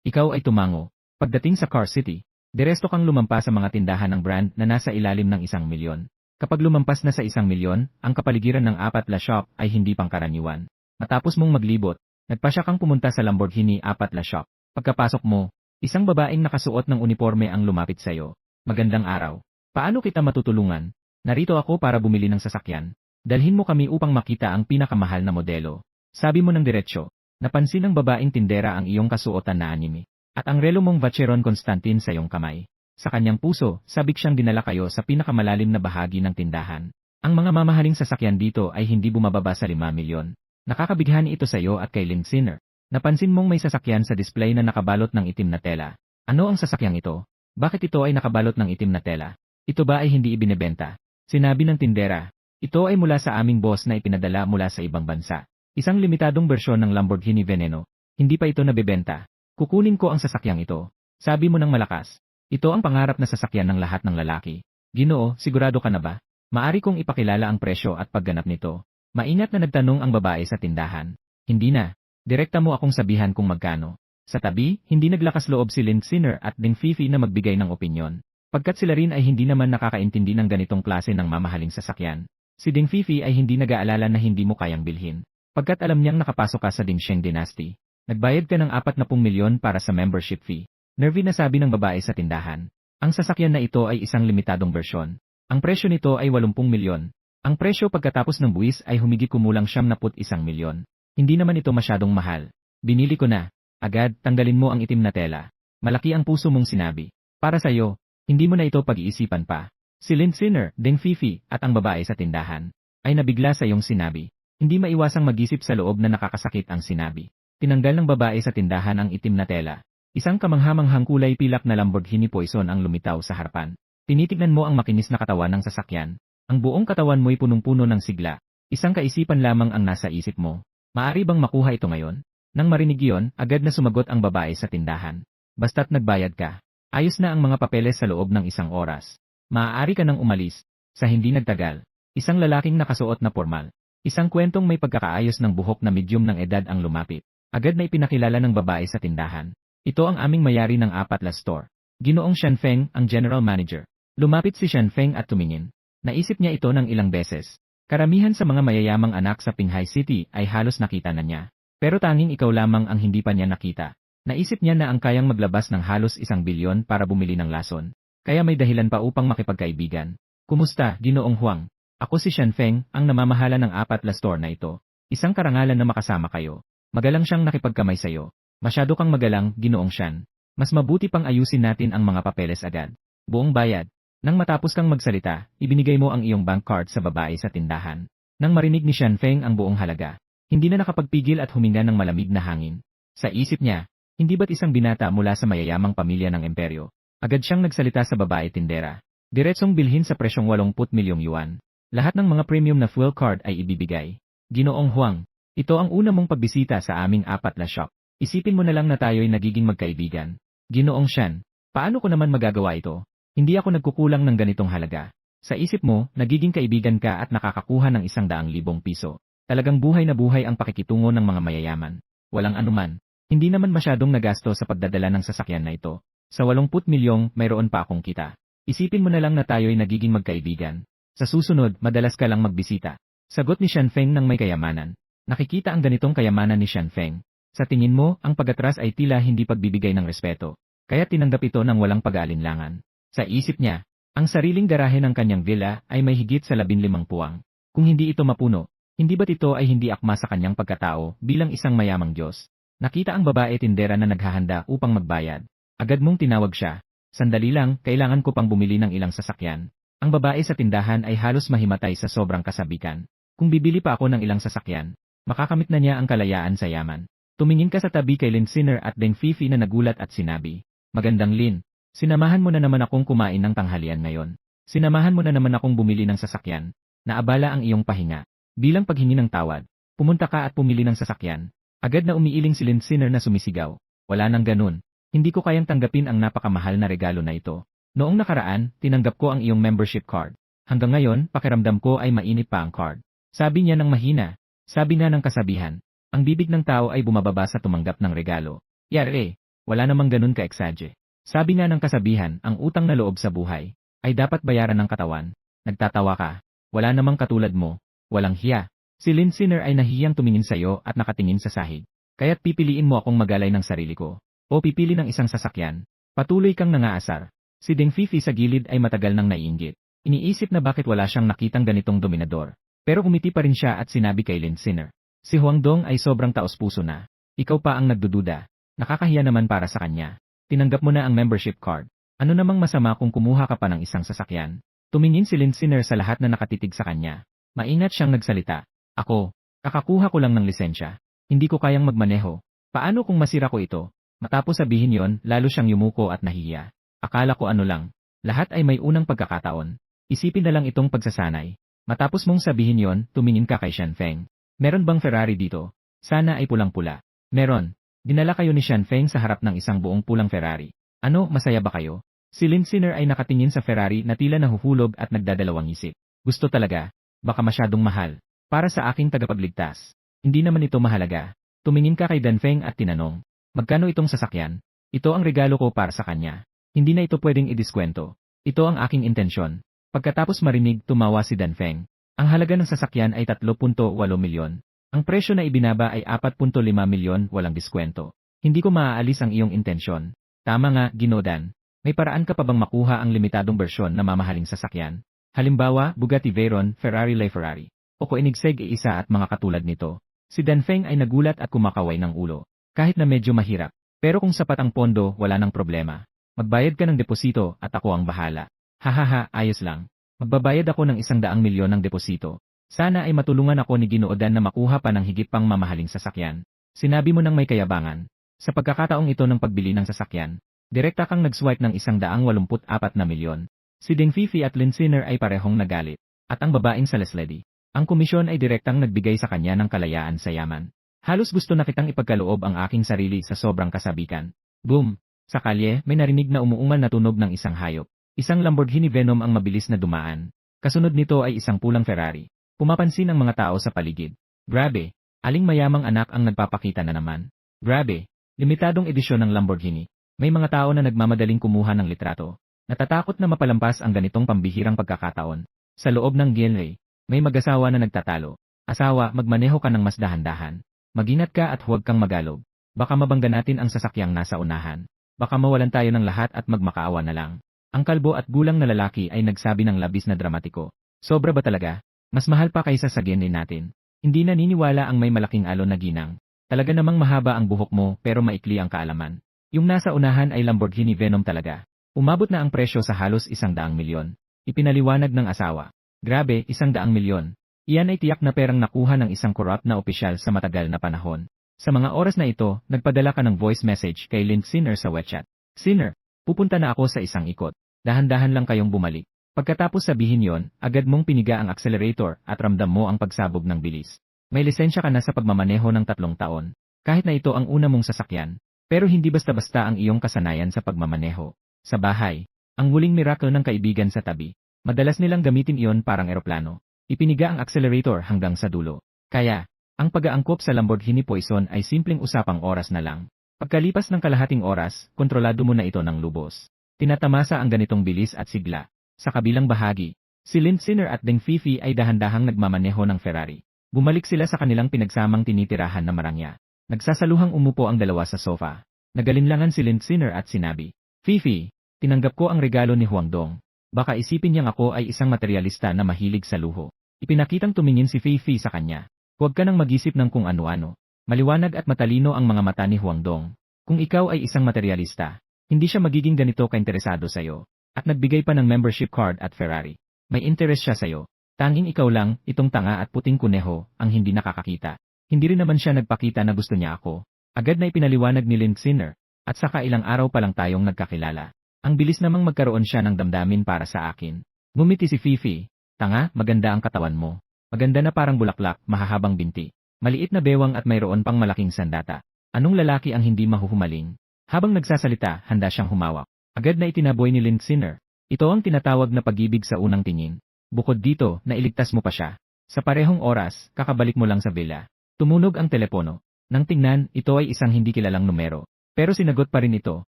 Ikaw ay tumango. Pagdating sa Car City, diresto kang lumampas sa mga tindahan ng brand na nasa ilalim ng 1 milyon. Kapag lumampas na sa 1 milyon, ang kapaligiran ng Apatla Shop ay hindi pangkaraniwan. Matapos mong maglibot, nagpasya kang pumunta sa Lamborghini Apatla Shop. Pagkapasok mo, isang babaeng nakasuot ng uniforme ang lumapit sa'yo. Magandang araw. Paano kita matutulungan? Narito ako para bumili ng sasakyan. Dalhin mo kami upang makita ang pinakamahal na modelo. Sabi mo ng diretsyo. Napansin ng babaeng tindera ang iyong kasuotan na anime. At ang relo mong Vacheron Constantin sa iyong kamay. Sa kanyang puso, sabik siyang dinala kayo sa pinakamalalim na bahagi ng tindahan. Ang mga mamahaling sasakyan dito ay hindi bumababa sa 5 milyon. Nakakabighani ito sa iyo at kay Linsiner. Napansin mong may sasakyan sa display na nakabalot ng itim na tela. Ano ang sasakyang ito? Bakit ito ay nakabalot ng itim na tela? Ito ba ay hindi ibinebenta? Sinabi ng tindera. Ito ay mula sa aming boss na ipinadala mula sa ibang bansa. Isang limitadong bersyon ng Lamborghini Veneno. Hindi pa ito nabebenta. Kukunin ko ang sasakyang ito. Sabi mo ng malakas. Ito ang pangarap na sasakyan ng lahat ng lalaki. Ginoo, sigurado ka na ba? Maari kong ipakilala ang presyo at pagganap nito. Maingat na nagtanong ang babae sa tindahan. Hindi na. Direkta mo akong sabihan kung magkano. Sa tabi, hindi naglakas loob si Linsiner at Deng Fifi na magbigay ng opinyon. Pagkat sila rin ay hindi naman nakakaintindi ng ganitong klase ng mamahaling sasakyan. Si Deng Fifi ay hindi nag-aalala na hindi mo kayang bilhin. Pagkat alam niyang nakapasok ka sa Ding Sheng Dynasty. Nagbayad ka ng 40 milyon para sa membership fee. Nervy na sabi ng babae sa tindahan. Ang sasakyan na ito ay isang limitadong bersyon. Ang presyo nito ay 80 milyon. Ang presyo pagkatapos ng buwis ay humigit kumulang 71 milyon. Hindi naman ito masyadong mahal. Binili ko na. Agad, tanggalin mo ang itim na tela. Malaki ang puso mong sinabi. Para sa'yo, hindi mo na ito pag-iisipan pa. Si Linsiner, Deng Fifi, at ang babae sa tindahan, ay nabigla sa iyong sinabi. Hindi maiwasang mag-isip sa loob na nakakasakit ang sinabi. Tinanggal ng babae sa tindahan ang itim na tela. Isang kamanghamanghang kulay pilak na Lamborghini Poison ang lumitaw sa harapan. Tinitignan mo ang makinis na katawan ng sasakyan. Ang buong katawan mo'y punong-puno ng sigla. Isang kaisipan lamang ang nasa isip mo. Maari bang makuha ito ngayon? Nang marinig iyon, agad na sumagot ang babae sa tindahan. Basta't nagbayad ka. Ayos na ang mga papeles sa loob ng 1 oras. Maaari ka nang umalis. Sa hindi nagtagal. Isang lalaking nakasuot na formal. Isang kwentong may pagkakaayos ng buhok na medium ng edad ang lumapit. Agad na ipinakilala ng babae sa tindahan. Ito ang aming mayari ng Apatla Store. Ginoong Shanfeng, ang general manager. Lumapit si Shanfeng at tumingin. Naisip niya ito ng ilang beses. Karamihan sa mga mayayamang anak sa Pinghai City ay halos nakita na niya. Pero tanging ikaw lamang ang hindi pa niya nakita. Naisip niya na ang kayang maglabas ng halos 1 bilyon para bumili ng lason. Kaya may dahilan pa upang makipagkaibigan. Kumusta, Ginoong Huang? Ako si Shanfeng, ang namamahala ng Apatla Store na ito. Isang karangalan na makasama kayo. Magalang siyang nakipagkamay sa'yo. Masyado kang magalang, Ginoong Shan. Mas mabuti pang ayusin natin ang mga papeles agad. Buong bayad. Nang matapos kang magsalita, ibinigay mo ang iyong bank card sa babae sa tindahan. Nang marinig ni Shanfeng ang buong halaga, hindi na nakapagpigil at huminga ng malamig na hangin. Sa isip niya, hindi ba't isang binata mula sa mayayamang pamilya ng imperyo? Agad siyang nagsalita sa babae tindera. Diretsong bilhin sa presyong 80 milyong yuan. Lahat ng mga premium na fuel card ay ibibigay. Ginoong Huang, ito ang una mong pagbisita sa aming apat na shop. Isipin mo na lang na tayo'y nagiging magkaibigan. Ginoong Shan, paano ko naman magagawa ito? Hindi ako nagkukulang ng ganitong halaga. Sa isip mo, nagiging kaibigan ka at nakakakuha ng 100,000 piso. Talagang buhay na buhay ang pakikitungo ng mga mayayaman. Walang anuman. Hindi naman masyadong nagasto sa pagdadala ng sasakyan na ito. Sa 80 milyong, mayroon pa akong kita. Isipin mo na lang na tayo'y nagiging magkaibigan. Sa susunod, madalas ka lang magbisita. Sagot ni Shanfeng ng may kayamanan. Nakikita ang ganitong kayamanan ni Shanfeng. Sa tingin mo, ang pag-atras ay tila hindi pagbibigay ng respeto. Kaya tinanggap ito ng walang pag-aalinlangan. Sa isip niya, ang sariling garahe ng kanyang villa ay may higit sa 15 puwang. Kung hindi ito mapuno, hindi ba't ito ay hindi akma sa kanyang pagkatao bilang isang mayamang Diyos? Nakita ang babae tindera na naghahanda upang magbayad. Agad mong tinawag siya. Sandali lang, kailangan ko pang bumili ng ilang sasakyan. Ang babae sa tindahan ay halos mahimatay sa sobrang kasabikan. Kung bibili pa ako ng ilang sasakyan, makakamit na niya ang kalayaan sa yaman. Tumingin ka sa tabi kay Lin Sinner at Deng Fifi na nagulat at sinabi, "Magandang Lin. Sinamahan mo na naman akong kumain ng tanghalian ngayon. Sinamahan mo na naman akong bumili ng sasakyan. Naabala ang iyong pahinga. Bilang paghingi ng tawad, pumunta ka at pumili ng sasakyan." Agad na umiiling si Lin Sinner na sumisigaw. "Wala nang ganun. Hindi ko kayang tanggapin ang napakamahal na regalo na ito. Noong nakaraan, tinanggap ko ang iyong membership card. Hanggang ngayon, pakiramdam ko ay mainit pa ang card." Sabi niya ng mahina. Sabi na ng kasabihan. Ang bibig ng tao ay bumababa sa tumanggap ng regalo. Yare, wala namang ganun ka-exage. Sabi nga ng kasabihan, ang utang na loob sa buhay ay dapat bayaran ng katawan. Nagtatawa ka. Wala namang katulad mo. Walang hiya. Si Lin Sinner ay nahiyang tumingin sa iyo at nakatingin sa sahig. Kaya't pipiliin mo akong magalay ng sarili ko. O pipili ng isang sasakyan. Patuloy kang nangaasar. Si Deng Fifi sa gilid ay matagal nang naiinggit. Iniisip na bakit wala siyang nakitang ganitong dominador. Pero umiti pa rin siya at sinabi kay Lin Sinner. Si Huang Dong ay sobrang taos-puso na. Ikaw pa ang nagdududa. Nakakahiya naman para sa kanya. Tinanggap mo na ang membership card. Ano namang masama kung kumuha ka pa ng isang sasakyan? Tumingin si Lin Sinner sa lahat na nakatitig sa kanya. Maingat siyang nagsalita. Ako, kakakuha ko lang ng lisensya. Hindi ko kayang magmaneho. Paano kung masira ko ito? Matapos sabihin yon, lalo siyang yumuko at nahiya. Akala ko ano lang. Lahat ay may unang pagkakataon. Isipin na lang itong pagsasanay. Matapos mong sabihin yon, tumingin ka kay Shanfeng. Meron bang Ferrari dito? Sana ay pulang-pula. Meron. Dinala kayo ni Shanfeng sa harap ng isang buong pulang Ferrari. Ano, masaya ba kayo? Si Lin Sinner ay nakatingin sa Ferrari na tila nahuhulog at nagdadalawang isip. Gusto talaga? Baka masyadong mahal. Para sa aking tagapagligtas. Hindi naman ito mahalaga. Tumingin ka kay Danfeng at tinanong. Magkano itong sasakyan? Ito ang regalo ko para sa kanya. Hindi na ito pwedeng idiskwento. Ito ang aking intensyon. Pagkatapos marinig, tumawa si Danfeng. Ang halaga ng sasakyan ay 3.8 milyon. Ang presyo na ibinaba ay 4.5 milyon, walang diskwento. Hindi ko maaalis ang iyong intensyon. Tama nga, Ginodan. May paraan ka pa bang makuha ang limitadong bersyon na mamahaling sasakyan? Halimbawa, Bugatti Veyron, Ferrari LaFerrari. O Koenigsegg isa at mga katulad nito. Si Danfeng ay nagulat at kumakaway ng ulo. Kahit na medyo mahirap. Pero kung sapat ang pondo, wala nang problema. Magbayad ka ng deposito at ako ang bahala. Hahaha, ayos lang. Magbabayad ako ng 100 milyon ng deposito. Sana ay matulungan ako ni Ginoodan na makuha pa ng higit pang mamahaling sasakyan. Sinabi mo ng may kayabangan. Sa pagkakataong ito ng pagbili ng sasakyan, direkta kang nag-swipe ng 184 na milyon. Si Deng Fifi at Lin Sinner ay parehong nagalit. At ang babaeng sa Lesledy. Ang komisyon ay direktang nagbigay sa kanya ng kalayaan sa yaman. Halos gusto na kitang ipagkaloob ang aking sarili sa sobrang kasabikan. Boom! Sa kalye, may narinig na umuungal na tunog ng isang hayop. Isang Lamborghini Venom ang mabilis na dumaan. Kasunod nito ay isang pulang Ferrari. Pumapansin ang mga tao sa paligid. Grabe! Aling mayamang anak ang nagpapakita na naman. Grabe! Limitadong edisyon ng Lamborghini. May mga tao na nagmamadaling kumuha ng litrato. Natatakot na mapalampas ang ganitong pambihirang pagkakataon. Sa loob ng Gilray, may mag-asawa na nagtatalo. Asawa, magmaneho ka ng mas dahan-dahan. Mag-ingat ka at huwag kang magalog. Baka mabangga natin ang sasakyang nasa unahan. Baka mawalan tayo ng lahat at magmakaawa na lang. Ang kalbo at gulang na lalaki ay nagsabi ng labis na dramatiko. Sobra ba talaga? Mas mahal pa kaysa sa GNA natin. Hindi naniniwala ang may malaking alon na ginang. Talaga namang mahaba ang buhok mo pero maikli ang kaalaman. Yung nasa unahan ay Lamborghini Venom talaga. Umabot na ang presyo sa halos 100 milyon. Ipinaliwanag ng asawa. Grabe, 100 milyon. Iyan ay tiyak na perang nakuha ng isang korap na opisyal sa matagal na panahon. Sa mga oras na ito, nagpadala ka ng voice message kay Lynn Sinner sa WeChat. Sinner, pupunta na ako sa isang ikot. Dahan-dahan lang kayong bumalik. Pagkatapos sabihin yon, agad mong piniga ang accelerator at ramdam mo ang pagsabog ng bilis. May lisensya ka na sa pagmamaneho ng 3 taon. Kahit na ito ang una mong sasakyan. Pero hindi basta-basta ang iyong kasanayan sa pagmamaneho. Sa bahay, ang huling miracle ng kaibigan sa tabi. Madalas nilang gamitin iyon parang eroplano. Ipiniga ang accelerator hanggang sa dulo. Kaya, ang pag-aangkop sa Lamborghini Poison ay simpleng usapang oras na lang. Pagkalipas ng kalahating oras, kontrolado mo na ito ng lubos. Tinatamasa ang ganitong bilis at sigla. Sa kabilang bahagi, si Lynn Sinner at Deng Fifi ay dahan-dahang nagmamaneho ng Ferrari. Bumalik sila sa kanilang pinagsamang tinitirahan na Marangya. Nagsasaluhang umupo ang dalawa sa sofa. Nagalinlangan si Lynn Sinner at sinabi, Fifi, tinanggap ko ang regalo ni Huangdong. Baka isipin niyang ako ay isang materialista na mahilig sa luho. Ipinakitang tumingin si Fifi sa kanya. Huwag ka nang mag-isip ng kung ano-ano. Maliwanag at matalino ang mga mata ni Huangdong. Kung ikaw ay isang materialista, hindi siya magiging ganito kainteresado sa'yo. At nagbigay pa ng membership card at Ferrari. May interest siya sa'yo. Tanging ikaw lang, itong tanga at puting kuneho, ang hindi nakakakita. Hindi rin naman siya nagpakita na gusto niya ako. Agad na ipinaliwanag ni Lynn Sinner. At saka ilang araw pa lang tayong nagkakilala. Ang bilis namang magkaroon siya ng damdamin para sa akin. Ngumiti si Fifi. Tanga, maganda ang katawan mo. Maganda na parang bulaklak, mahahabang binti. Maliit na bewang at mayroon pang malaking sandata. Anong lalaki ang hindi mahuhumaling? Habang nagsasalita, handa siyang humawak. Agad na itinaboy ni Lynn Sinner. Ito ang tinatawag na pag-ibig sa unang tingin. Bukod dito, nailigtas mo pa siya. Sa parehong oras, kakabalik mo lang sa villa. Tumunog ang telepono. Nang tingnan, ito ay isang hindi kilalang numero. Pero sinagot pa rin ito.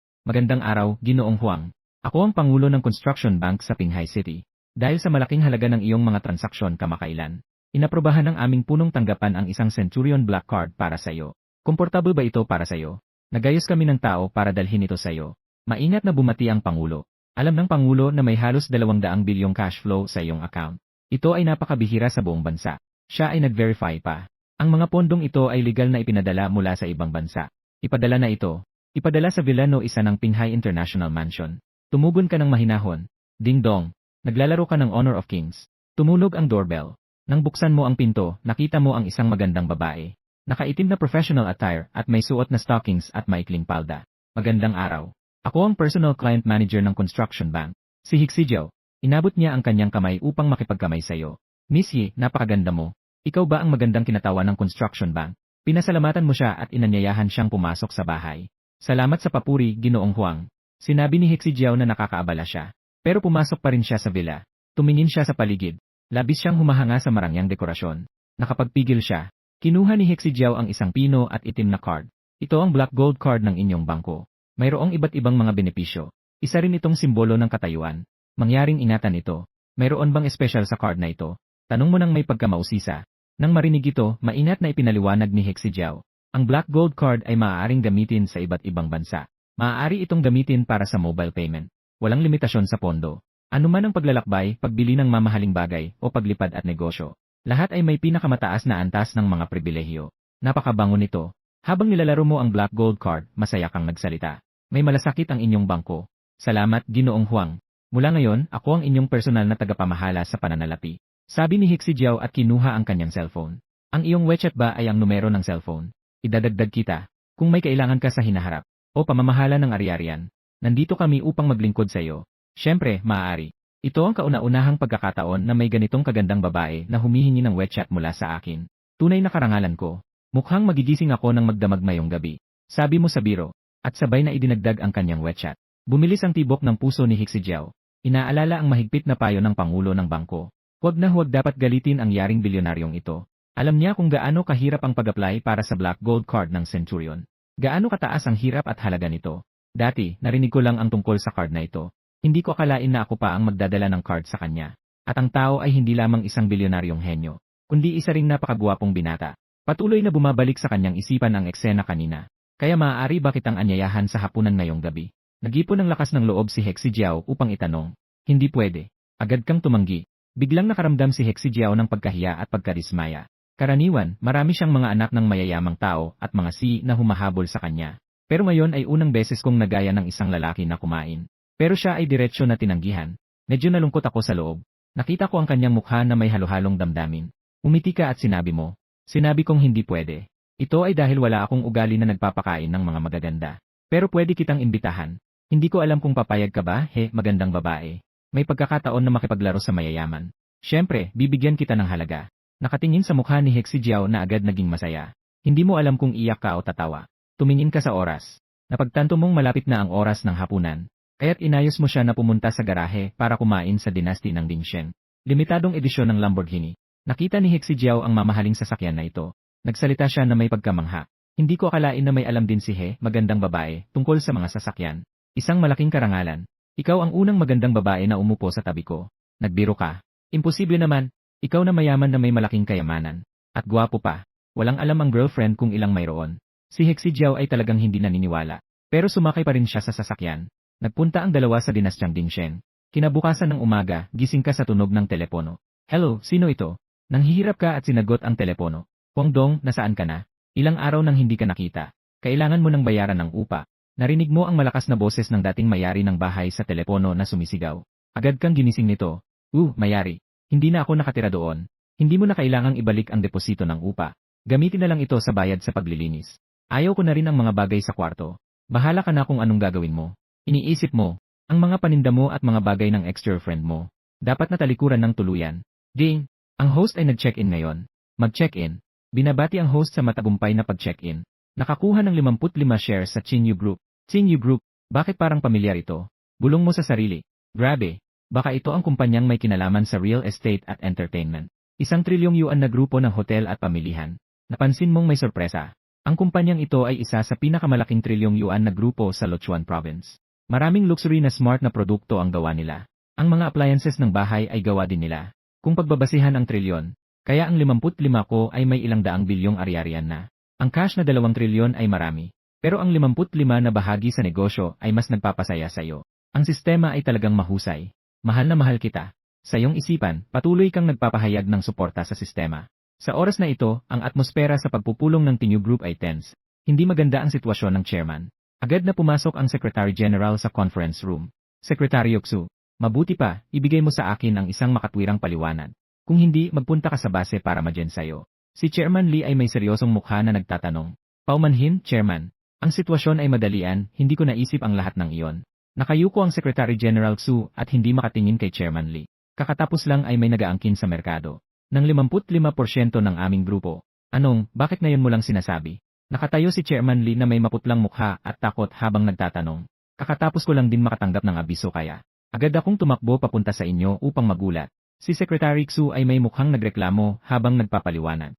Magandang araw, Ginoong Huang. Ako ang Pangulo ng Construction Bank sa Qinghai City. Dahil sa malaking halaga ng iyong mga transaksyon kamakailan, inaprobahan ng aming punong tanggapan ang isang Centurion Black Card para sa iyo. Komportable ba ito para sa iyo? Nagayos kami ng tao para dalhin ito sa iyo. Maingat na bumati ang Pangulo. Alam ng Pangulo na may halos 200 bilyong cash flow sa iyong account. Ito ay napakabihira sa buong bansa. Siya ay nag-verify pa. Ang mga pondong ito ay legal na ipinadala mula sa ibang bansa. Ipadala na ito. Ipadala sa Villa No. 1 ng Qinghai International Mansion. Tumugon ka ng mahinahon. Ding dong. Naglalaro ka ng Honor of Kings. Tumunog ang doorbell. Nang buksan mo ang pinto, nakita mo ang isang magandang babae. Nakaitim na professional attire at may suot na stockings at maikling palda. Magandang araw. Ako ang personal client manager ng Construction Bank. Si Hixijiao. Inabot niya ang kanyang kamay upang makipagkamay sa iyo. Miss Yi, napakaganda mo. Ikaw ba ang magandang kinatawa ng Construction Bank? Pinasalamatan mo siya at inanyayahan siyang pumasok sa bahay. Salamat sa papuri, Ginoong Huang. Sinabi ni Hixijiao na nakakaabala siya. Pero pumasok pa rin siya sa villa. Tumingin siya sa paligid. Labis siyang humahanga sa marangyang dekorasyon. Nakapagpigil siya. Kinuha ni Hixijiao ang isang pino at itim na card. Ito ang black gold card ng inyong bangko. Mayroong iba't ibang mga benepisyo. Isa rin itong simbolo ng katayuan. Mangyaring ingatan ito. Mayroon bang espesyal sa card na ito? Tanong mo nang may pagkamausisa. Nang marinig ito, maingat na ipinaliwanag ni Hixijiao. Ang black gold card ay maaaring gamitin sa iba't ibang bansa. Maaari itong gamitin para sa mobile payment. Walang limitasyon sa pondo. Anuman ang paglalakbay, pagbili ng mamahaling bagay, o paglipad at negosyo. Lahat ay may pinakamataas na antas ng mga pribilehiyo. Napakabango nito. Habang nilalaro mo ang black gold card, masaya kang nagsalita. May malasakit ang inyong bangko. Salamat, Ginoong Huang. Mula ngayon, ako ang inyong personal na tagapamahala sa pananalapi. Sabi ni Hixijiao at kinuha ang kanyang cellphone. Ang iyong WeChat ba ay ang numero ng cellphone? Idadagdag kita. Kung may kailangan ka sa hinaharap, o pamamahala ng ari-arian. Nandito kami upang maglingkod sa iyo. Siyempre, maaari. Ito ang kauna-unahang pagkakataon na may ganitong kagandang babae na humihingi ng WeChat mula sa akin. Tunay na karangalan ko. Mukhang magigising ako ng magdamag ngayong gabi. Sabi mo sa biro. At sabay na idinagdag ang kanyang WeChat. Bumilis ang tibok ng puso ni Hixijiao. Inaalala ang mahigpit na payo ng Pangulo ng Bangko. Huwag na huwag dapat galitin ang yaring bilyonaryong ito. Alam niya kung gaano kahirap ang pag-apply para sa Black Gold Card ng Centurion. Gaano kataas ang hirap at halaga nito. Dati, narinig ko lang ang tungkol sa card na ito. Hindi ko akalain na ako pa ang magdadala ng card sa kanya. At ang tao ay hindi lamang isang bilyonaryong henyo, kundi isa ring napakagwapong binata. Patuloy na bumabalik sa kanyang isipan ang eksena kanina. Kaya maaari ba kitang anyayahan sa hapunan ngayong gabi? Nag-ipon ng lakas ng loob si Hixijiao upang itanong. Hindi pwede. Agad kang tumanggi. Biglang nakaramdam si Hixijiao ng pagkahiya at pagkadismaya. Karaniwan, marami siyang mga anak ng mayayamang tao at mga si na humahabol sa kanya. Pero ngayon ay unang beses kong nagaya ng isang lalaki na kumain. Pero siya ay diretsyo na tinanggihan. Medyo nalungkot ako sa loob. Nakita ko ang kanyang mukha na may halo-halong damdamin. Umiti ka at sinabi mo. Sinabi kong hindi pwede. Ito ay dahil wala akong ugali na nagpapakain ng mga magaganda. Pero pwede kitang imbitahan. Hindi ko alam kung papayag ka ba, magandang babae. May pagkakataon na makipaglaro sa mayayaman. Siyempre, bibigyan kita ng halaga. Nakatingin sa mukha ni Hexie Jiao na agad naging masaya. Hindi mo alam kung iyak ka o tatawa. Tumingin ka sa oras. Napagtanto mong malapit na ang oras ng hapunan. Kaya't inayos mo siya na pumunta sa garahe para kumain sa dinasti ng Dingshen. Limitadong edisyon ng Lamborghini. Nakita ni Hexie Jiao ang mamahaling sasakyan na ito. Nagsalita siya na may pagkamangha. Hindi ko akalain na may alam din si magandang babae, tungkol sa mga sasakyan. Isang malaking karangalan. Ikaw ang unang magandang babae na umupo sa tabi ko. Nagbiro ka. Imposible naman. Ikaw na mayaman na may malaking kayamanan. At gwapo pa. Walang alam ang girlfriend kung ilang mayroon. Si Hexie Jiao ay talagang hindi naniniwala. Pero sumakay pa rin siya sa sasakyan. Nagpunta ang dalawa sa dinastyang Dingshen. Kinabukasan ng umaga, gising ka sa tunog ng telepono. Hello, sino ito? Nanghihirap ka at sinagot ang telepono. Guangdong, nasaan ka na? Ilang araw nang hindi ka nakita. Kailangan mo ng bayaran ng upa. Narinig mo ang malakas na boses ng dating mayari ng bahay sa telepono na sumisigaw. Agad kang ginising nito. Mayari. Hindi na ako nakatira doon. Hindi mo na kailangang ibalik ang deposito ng upa. Gamitin na lang ito sa bayad sa paglilinis. Ayaw ko na rin ang mga bagay sa kwarto. Bahala ka na kung anong gagawin mo. Iniisip mo, ang mga paninda mo at mga bagay ng ex-girlfriend mo. Dapat na talikuran ng tuluyan. Ding! Ang host ay nag-check-in ngayon. Mag-check-in. Binabati ang host sa matagumpay na pag-check-in. Nakakuha ng 55 shares sa Qingyu Group. Qingyu Group, bakit parang pamilyar ito? Bulong mo sa sarili. Grabe. Baka ito ang kumpanyang may kinalaman sa real estate at entertainment. 1 trilyong yuan na grupo ng hotel at pamilihan. Napansin mong may sorpresa. Ang kumpanyang ito ay isa sa pinakamalaking trilyong yuan na grupo sa Sichuan Province. Maraming luxury na smart na produkto ang gawa nila. Ang mga appliances ng bahay ay gawa din nila. Kung pagbabasihan ang trilyon, kaya ang 55 ko ay may ilang daang bilyong ari-arian na. Ang cash na 2 trilyon ay marami. Pero ang 55 na bahagi sa negosyo ay mas nagpapasaya sa iyo. Ang sistema ay talagang mahusay. Mahal na mahal kita. Sa iyong isipan, patuloy kang nagpapahayag ng suporta sa sistema. Sa oras na ito, ang atmosfera sa pagpupulong ng Qingyu Group ay tense. Hindi maganda ang sitwasyon ng chairman. Agad na pumasok ang Secretary General sa conference room. Secretary Yoksu, mabuti pa, ibigay mo sa akin ang isang makatwirang paliwanag. Kung hindi, magpunta ka sa base para ma-gen sa'yo. Si Chairman Lee ay may seryosong mukha na nagtatanong. Paumanhin, Chairman. Ang sitwasyon ay madalian, hindi ko naisip ang lahat ng iyon. Nakayuko ang Secretary General Su at hindi makatingin kay Chairman Lee. Kakatapos lang ay may nagaangkin sa merkado. Ng 55% ng aming grupo. Anong, bakit ngayon mo lang sinasabi? Nakatayo si Chairman Lee na may maputlang mukha at takot habang nagtatanong. Kakatapos ko lang din makatanggap ng abiso kaya. Agad akong tumakbo papunta sa inyo upang magulat. Si Secretary Xu ay may mukhang nagreklamo habang nagpapaliwanag.